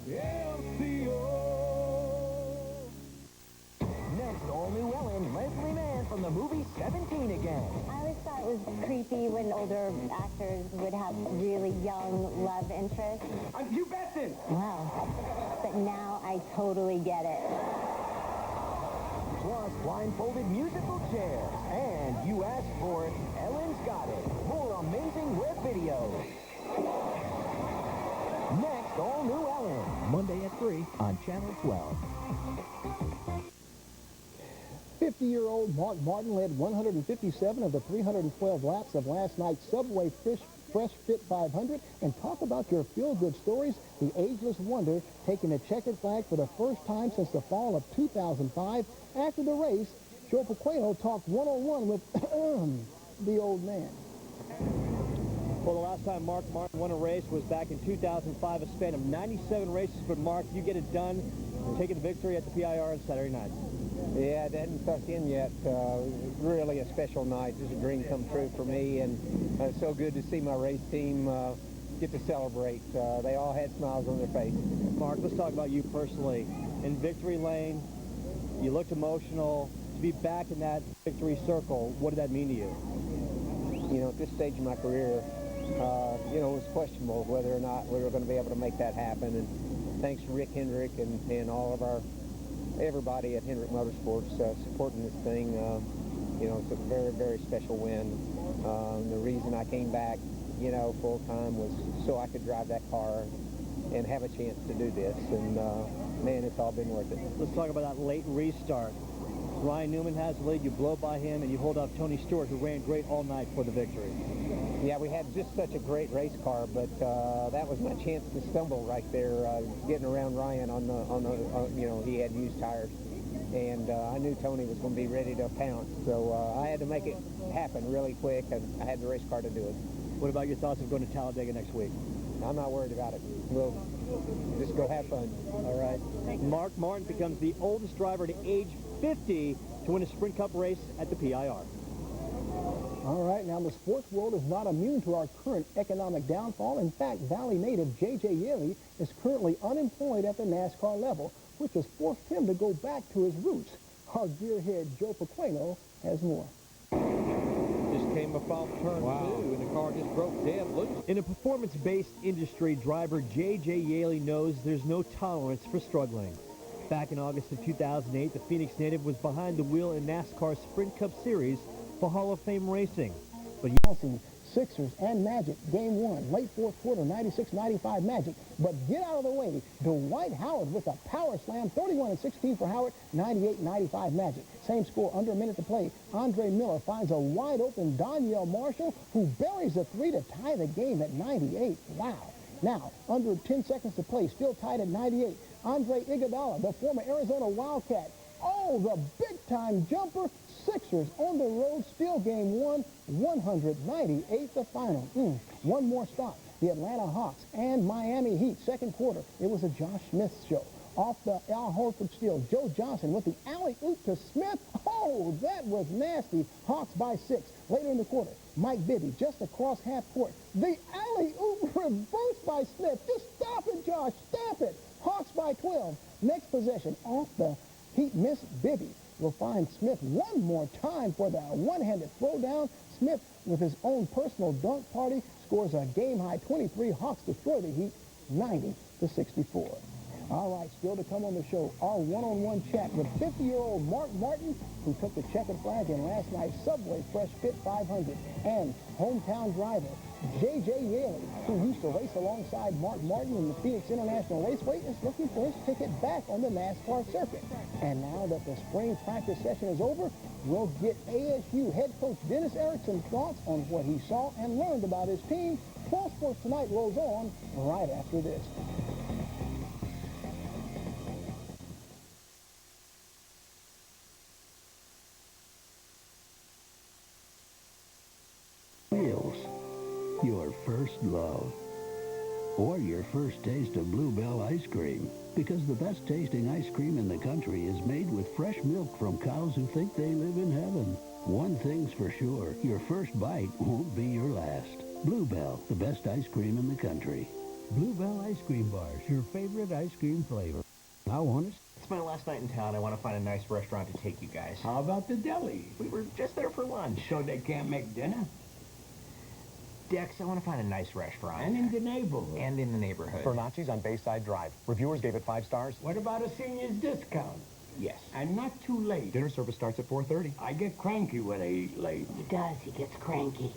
Speaker 25: MCO.
Speaker 18: Next, all new Ellen, Leslie Mann from the movie 17 again.
Speaker 19: I always thought it was creepy when older actors would have really young love interests.
Speaker 18: I'm Hugh Besson.
Speaker 19: Wow. But now I totally get it.
Speaker 18: Plus blindfolded musical chairs. And you asked for it, Ellen's got it. More amazing web videos. Next, all new Ellen. Monday at 3 on Channel 12.
Speaker 12: 50-year-old Mark Martin led 157 of the 312 laps of last night's Subway Fresh Fit 500. And talk about your feel-good stories. The ageless wonder taking a checkered flag for the first time since the fall of 2005. After the race, Joe Paqueno talked one-on-one with the old man.
Speaker 5: Well, the last time Mark Martin won a race was back in 2005, a span of 97 races. But, Mark, you get it done taking the victory at the PIR on Saturday night.
Speaker 16: Yeah, it hadn't sunk in yet. Really a special night. Just a dream come true for me, and so good to see my race team get to celebrate. They all had smiles on their face.
Speaker 5: Mark, let's talk about you personally. In victory lane, you looked emotional. To be back in that victory circle, what did that mean to you?
Speaker 16: You know, at this stage of my career, you know, it was questionable whether or not we were going to be able to make that happen. And thanks to Rick Hendrick and all of everybody at Hendrick Motorsports supporting this thing. You know, it's a very, very special win. The reason I came back, you know, full time was so I could drive that car and have a chance to do this. And man, it's all been worth it.
Speaker 5: Let's talk about that late restart. Ryan Newman has the lead, you blow by him, and you hold off Tony Stewart, who ran great all night for the victory.
Speaker 16: Yeah, we had just such a great race car, but that was my chance to stumble right there, getting around Ryan on the you know, he had used tires. And I knew Tony was going to be ready to pounce, so I had to make it happen really quick, and I had the race car to do it.
Speaker 5: What about your thoughts of going to Talladega next week?
Speaker 16: I'm not worried about it. We'll just go have fun.
Speaker 5: All right. Mark Martin becomes the oldest driver to age 50 to win a Sprint Cup race at the PIR.
Speaker 12: All right, now the sports world is not immune to our current economic downfall. In fact, Valley native J.J. Yaley is currently unemployed at the NASCAR level, which has forced him to go back to his roots. Our gearhead Joe Pequeno has more.
Speaker 4: Just came up off turn 2, and the car just broke dead loose.
Speaker 5: In a performance-based industry, driver J.J. Yaley knows there's no tolerance for struggling. Back in August of 2008, the Phoenix native was behind the wheel in NASCAR's Sprint Cup Series for Hall of Fame racing. But
Speaker 12: Sixers and Magic, game 1, late fourth quarter, 96-95 Magic. But get out of the way, Dwight Howard with a power slam, 31-16 for Howard, 98-95 Magic. Same score, under a minute to play. Andre Miller finds a wide-open Danielle Marshall, who buries a 3 to tie the game at 98. Wow. Now, under 10 seconds to play, still tied at 98. Andre Iguodala, the former Arizona Wildcat. Oh, the big-time jumper. Sixers on the road, still game 1, 198 the final. One more stop. The Atlanta Hawks and Miami Heat, second quarter. It was a Josh Smith show. Off the Al Horford steal, Joe Johnson with the alley-oop to Smith. Oh, that was nasty. Hawks by 6. Later in the quarter, Mike Bibby just across half court. The alley-oop reversed by Smith. Just stop it, Josh. Stop it. Hawks by 12. Next possession, off the Heat miss, Bibby will find Smith one more time for the one-handed throwdown. Smith, with his own personal dunk party, scores a game-high 23. Hawks destroy the Heat 90-64. All right, still to come on the show, our one-on-one chat with 50-year-old Mark Martin, who took the checkered flag in last night's Subway Fresh Fit 500, and hometown driver J.J. Yaley, who used to race alongside Mark Martin in the Phoenix International Raceway, is looking for his ticket back on the NASCAR circuit. And now that the spring practice session is over, we'll get ASU head coach Dennis Erickson's thoughts on what he saw and learned about his team. 12 Sports Tonight rolls on right after this.
Speaker 17: Wheels, your first love, or your first taste of Bluebell ice cream, because the best tasting ice cream in the country is made with fresh milk from cows who think they live in heaven. One thing's for sure, your first bite won't be your last. Bluebell, the best ice cream in the country. Bluebell ice cream bars, your favorite ice cream flavor. I want to.
Speaker 20: It's my last night in town. I want to find a nice restaurant to take you guys.
Speaker 21: How about the deli?
Speaker 20: We were just there for lunch.
Speaker 21: So they can't make dinner?
Speaker 20: Dex, I want to find a nice restaurant.
Speaker 21: And in the neighborhood.
Speaker 20: And in the neighborhood.
Speaker 22: Bernacci's on Bayside Drive. Reviewers gave it 5 stars.
Speaker 21: What about a senior's discount?
Speaker 20: Yes.
Speaker 21: And not too late.
Speaker 22: Dinner service starts at 4:30.
Speaker 21: I get cranky when I eat late.
Speaker 23: He does. He gets cranky.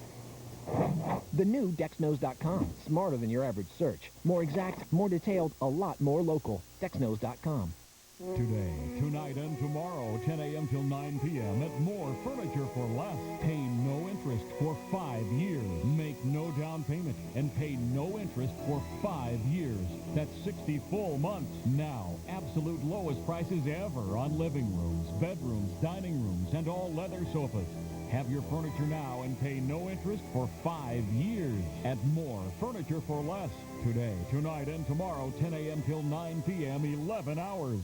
Speaker 26: The new DexKnows.com. Smarter than your average search. More exact, more detailed, a lot more local. DexKnows.com.
Speaker 14: Today, tonight, and tomorrow, 10 a.m. till 9 p.m. at More Furniture for Less. Pay no interest for 5 years. Make no down payment and pay no interest for 5 years. That's 60 full months. Now, absolute lowest prices ever on living rooms, bedrooms, dining rooms, and all leather sofas. Have your furniture now and pay no interest for 5 years at More Furniture for Less. Today, tonight, and tomorrow, 10 a.m. till 9 p.m., 11 hours.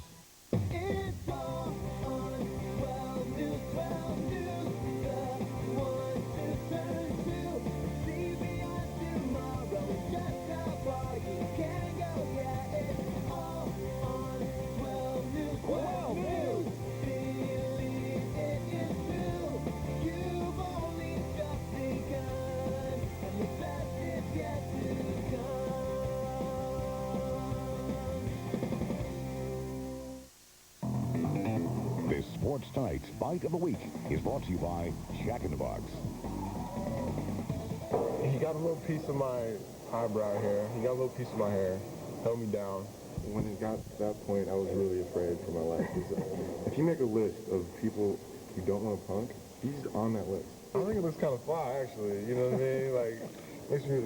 Speaker 18: It's all on 12 News, 12 News, the one to turn to. See beyond tomorrow, it's just how far you can go. Yeah, it's all on 12 News, 12 News. Believe it is true. You've only just begun, and the best is yet to come.
Speaker 7: This Sports Tonight's Bite of the Week is brought to you by Jack in the Box.
Speaker 1: He got a little piece of my eyebrow hair. He got a little piece of my hair. Held me down. When it got to that point, I was really afraid for my life. If you make a list of people you don't want to punk, he's on that list. I think it looks kind of fly, actually. You know what I mean? Like, makes me,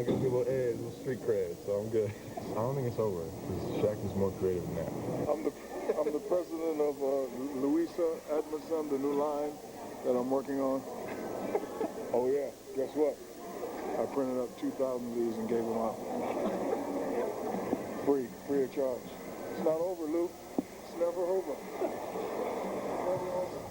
Speaker 1: gives me a little edge, a little street cred, so I'm good. I don't think it's over, because Shaq is more creative than that.
Speaker 3: I'm the president of Louisa Edmondson, the new line that I'm working on. Oh yeah, guess what? I printed up 2,000 of these and gave them out. Free of charge. It's not over, Luke. It's never over.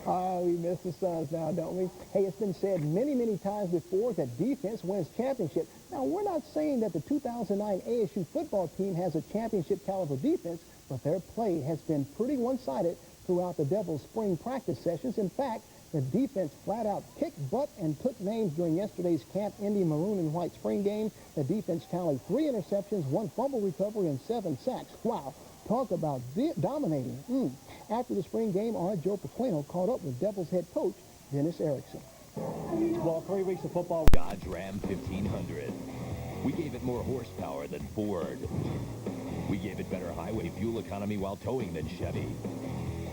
Speaker 12: Oh, we miss the Suns now, don't we? Hey, it's been said many, many times before that defense wins championship. Now, we're not saying that the 2009 ASU football team has a championship caliber defense, but their play has been pretty one-sided throughout the Devils' spring practice sessions. In fact, the defense flat out kicked butt and took names during yesterday's Camp Indy maroon and white spring game. The defense tallied 3 interceptions, 1 fumble recovery, and 7 sacks. Wow. Talk about dominating. After the spring game, our Joe Pequeno caught up with Devils head coach Dennis Erickson.
Speaker 5: Well, 3 weeks of football.
Speaker 9: Dodge Ram 1500. We gave it more horsepower than Ford. We gave it better highway fuel economy while towing than Chevy.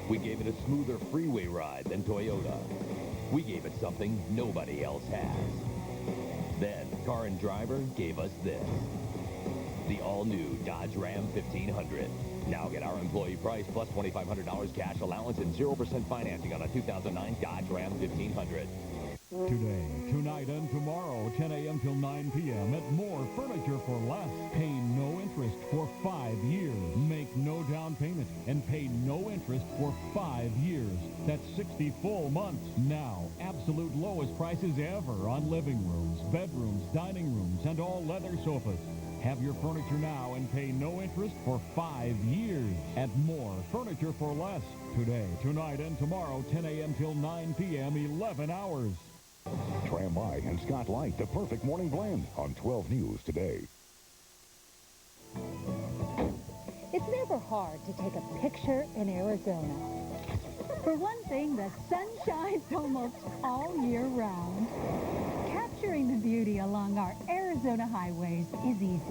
Speaker 9: We gave it a smoother freeway ride than Toyota. We gave it something nobody else has. Then, Car and Driver gave us this. The all-new Dodge Ram 1500. Now get our employee price plus $2,500 cash allowance and 0% financing on a 2009 Dodge Ram 1500.
Speaker 14: Today, tonight, and tomorrow, 10 a.m. till 9 p.m. at More Furniture for Less. Pay no interest for 5 years. Make no down payment and pay no interest for 5 years. That's 60 full months. Now, absolute lowest prices ever on living rooms, bedrooms, dining rooms, and all leather sofas. Have your furniture now and pay no interest for 5 years at More Furniture for Less. Today, tonight, and tomorrow, 10 a.m. till 9 p.m., 11 hours.
Speaker 7: Tram by and Scott Light, the perfect morning blend on 12 News today.
Speaker 8: It's never hard to take a picture in Arizona. For one thing, the sun shines almost all year round. Capturing the beauty along our Arizona highways is easy.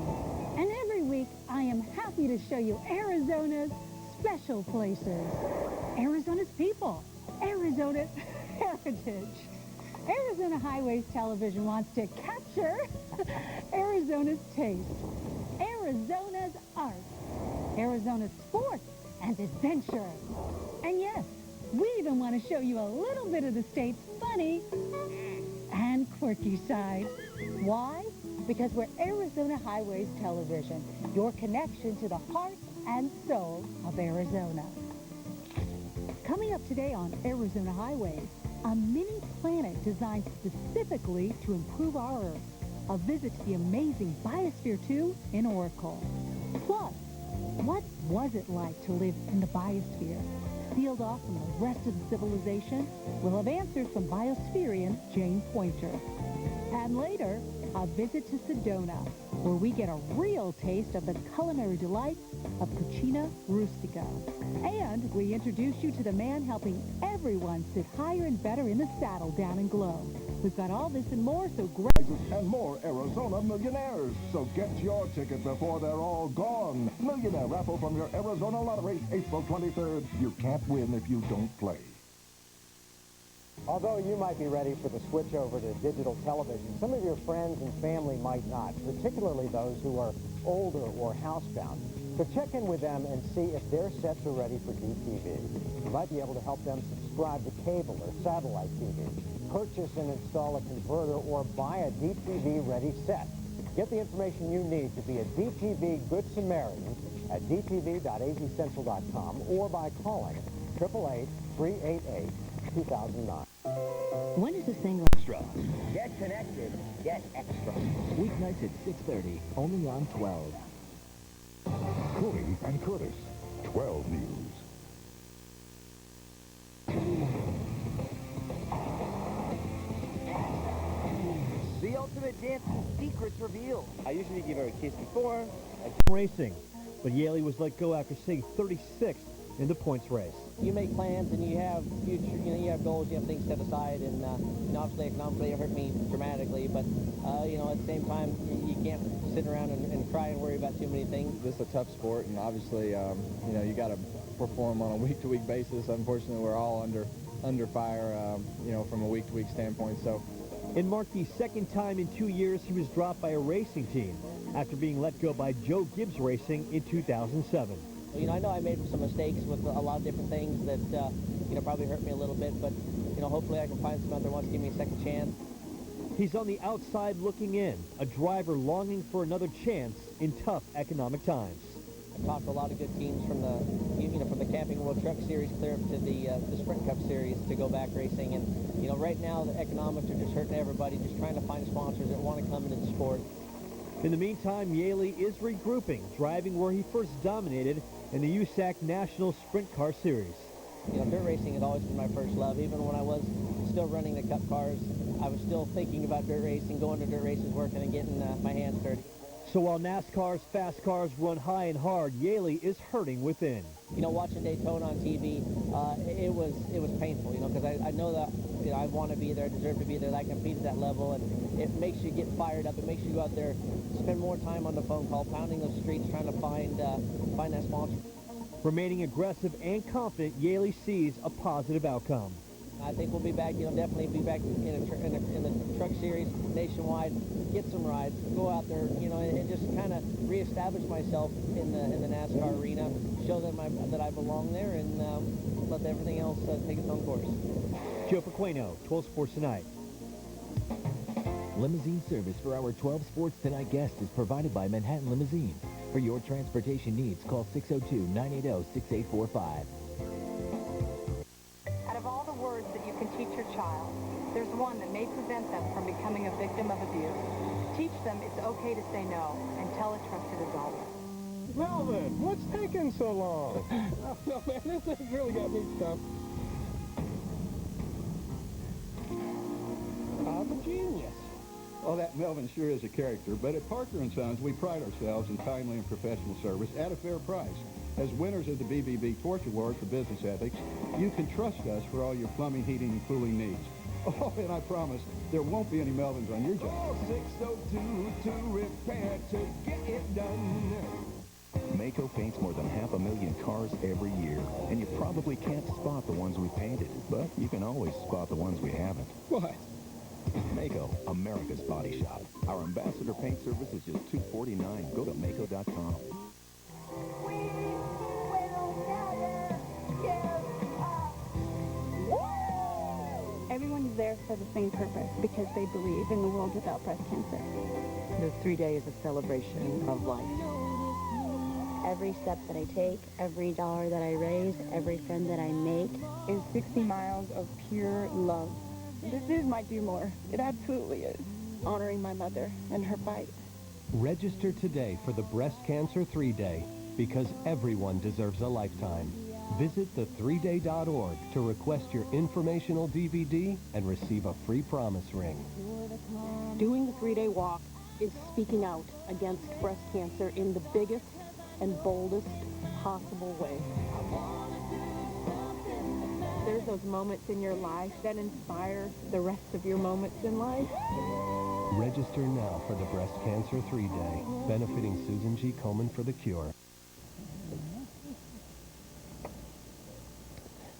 Speaker 8: And every week, I am happy to show you Arizona's special places. Arizona's people. Arizona's heritage. Arizona Highways Television wants to capture Arizona's taste, Arizona's art, Arizona's sports and adventure. And yes, we even want to show you a little bit of the state's funny and quirky side. Why? Because we're Arizona Highways Television, your connection to the heart and soul of Arizona. Coming up today on Arizona Highways, a mini planet designed specifically to improve our Earth. A visit to the amazing Biosphere 2 in Oracle. Plus, what was it like to live in the Biosphere? Sealed off from the rest of the civilization? We'll have answers from Biospherian Jane Pointer. And later, a visit to Sedona, where we get a real taste of the culinary delights of Cucina Rustica. And we introduce you to the man helping everyone sit higher and better in the saddle down in Glow. We've got all this and more, so grab...
Speaker 15: And more Arizona millionaires. So get your ticket before they're all gone. Millionaire raffle from your Arizona Lottery, April 23rd. You can't win if you don't play.
Speaker 16: Although you might be ready for the switch over to digital television, some of your friends and family might not, particularly those who are older or housebound. So check in with them and see if their sets are ready for DTV. You might be able to help them subscribe to cable or satellite TV, purchase and install a converter, or buy a DTV-ready set. Get the information you need to be a DTV Good Samaritan
Speaker 2: at dtv.azcentral.com or by calling 888-388-2009.
Speaker 10: When is this thing
Speaker 26: Extra?
Speaker 10: Get connected. Get extra.
Speaker 26: Weeknights at 6:30, only on 12.
Speaker 7: Cooley and Curtis, 12 News.
Speaker 10: The ultimate dance secrets revealed. I usually give her a kiss before.
Speaker 5: Racing, but Yaley was let go after sitting 36th in the points race.
Speaker 11: You make plans and you have future, you have goals, you have things set aside, and obviously economically it hurt me dramatically, but at the same time you can't sit around and cry and worry about too many things.
Speaker 13: This is a tough sport, and obviously you got to perform on a week-to-week basis. Unfortunately, we're all under fire, from a week-to-week standpoint. So.
Speaker 5: It marked the second time in 2 years he was dropped by a racing team after being let go by Joe Gibbs Racing in 2007.
Speaker 11: I know I made some mistakes with a lot of different things that, probably hurt me a little bit, but, hopefully I can find some other ones to give me a second chance.
Speaker 5: He's on the outside looking in, a driver longing for another chance in tough economic times.
Speaker 11: I've talked to a lot of good teams from the Camping World Truck Series clear up to the Sprint Cup Series to go back racing, and, right now the economics are just hurting everybody, just trying to find sponsors that want to come into the sport.
Speaker 5: In the meantime, Yaley is regrouping, driving where he first dominated in the USAC National Sprint Car Series.
Speaker 11: Dirt racing has always been my first love. Even when I was still running the Cup cars, I was still thinking about dirt racing, going to dirt races, working and getting my hands dirty.
Speaker 5: So while NASCAR's fast cars run high and hard, Yaley is hurting within.
Speaker 11: Watching Daytona on TV, it was painful, because I know that I want to be there, I deserve to be there, that I compete at that level, and it makes you get fired up. It makes you go out there, spend more time on the phone call, pounding those streets, trying to find that sponsor.
Speaker 5: Remaining aggressive and confident, Yaley sees a positive outcome.
Speaker 11: I think we'll be back, definitely be back in the truck series nationwide, get some rides, go out there, and just kind of reestablish myself in the NASCAR arena, show them that I belong there, and let everything else take its own course.
Speaker 5: Joe Pequeno, 12 Sports Tonight.
Speaker 9: Limousine service for our 12 Sports Tonight guests is provided by Manhattan Limousine. For your transportation needs, call 602-980-6845.
Speaker 23: Out of all the words that you can teach your child, there's one that may prevent them from becoming a victim of abuse. Teach them it's okay to say no and tell a trusted adult.
Speaker 1: Melvin, what's taking so long? No, man, this thing's really got me stumped. I'm a genius.
Speaker 24: Oh, that Melvin sure is a character, but at Parker & Sons, we pride ourselves in timely and professional service at a fair price. As winners of the BBB Torch Award for Business Ethics, you can trust us for all your plumbing, heating, and cooling needs. Oh, and I promise there won't be any Melvins on your job.
Speaker 18: 602 to repair to get it done.
Speaker 6: Maaco paints more than 500,000 cars every year, and you probably can't spot the ones we painted, but you can always spot the ones we haven't.
Speaker 24: What?
Speaker 6: Maaco, America's body shop. Our ambassador paint service is just $249. Go to Maaco.com.
Speaker 27: Everyone's there for the same purpose, because they believe in the world without breast cancer.
Speaker 28: The 3 days is a celebration of life.
Speaker 19: Every step that I take, every dollar that I raise, every friend that I make
Speaker 27: is 60 miles of pure love. This is my do more. It absolutely is. Honoring my mother and her fight.
Speaker 29: Register today for the Breast Cancer 3-Day, because everyone deserves a lifetime. Visit the3day.org to request your informational DVD and receive a free promise ring.
Speaker 27: Doing the 3-day walk is speaking out against breast cancer in the biggest and boldest possible way. There's those moments in your life that inspire the rest of your moments in life.
Speaker 29: Register now for the Breast Cancer 3-Day, benefiting Susan G. Komen for the Cure.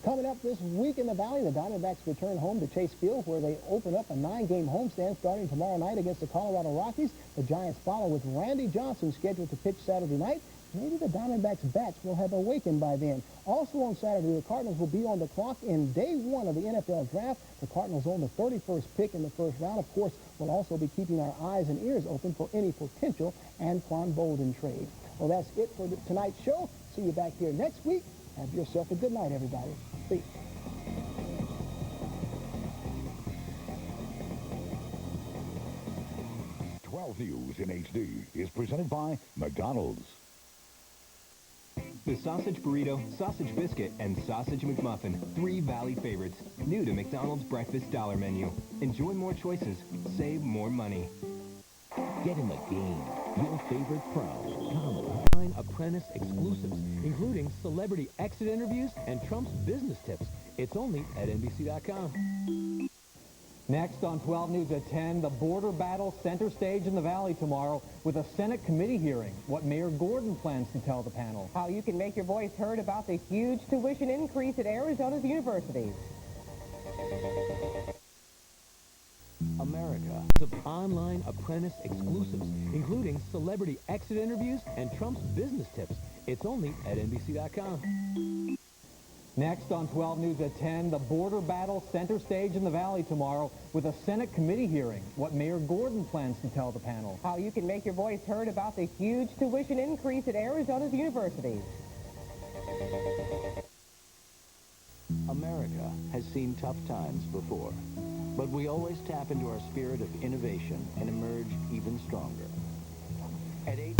Speaker 12: Coming up this week in the Valley, the Diamondbacks return home to Chase Field, where they open up a 9-game homestand starting tomorrow night against the Colorado Rockies. The Giants follow with Randy Johnson scheduled to pitch Saturday night. Maybe the Diamondbacks' bats will have awakened by then. Also on Saturday, the Cardinals will be on the clock in day one of the NFL Draft. The Cardinals own the 31st pick in the first round. Of course, we'll also be keeping our eyes and ears open for any potential Anquan Bolden trade. Well, that's it for tonight's show. See you back here next week. Have yourself a good night, everybody. Peace.
Speaker 7: News in HD is presented by McDonald's.
Speaker 3: The sausage burrito, sausage biscuit, and sausage McMuffin, 3 Valley favorites. New to McDonald's Breakfast Dollar Menu. Enjoy more choices. Save more money.
Speaker 9: Get in the game. Your favorite pro.
Speaker 5: Online apprentice exclusives, including celebrity exit interviews and Trump's business tips. It's only at NBC.com.
Speaker 2: Next on 12 News at 10, the border battle center stage in the Valley tomorrow with a Senate committee hearing. What Mayor Gordon plans to tell the panel.
Speaker 4: How you can make your voice heard about the huge tuition increase at Arizona's universities.
Speaker 5: America of online apprentice exclusives, including celebrity exit interviews and Trump's business tips. It's only at NBC.com.
Speaker 2: Next on 12 News at 10, the border battle center stage in the Valley tomorrow with a Senate committee hearing. What Mayor Gordon plans to tell the panel.
Speaker 4: How you can make your voice heard about the huge tuition increase at Arizona's universities.
Speaker 8: America has seen tough times before, but we always tap into our spirit of innovation and emerge even stronger. At 8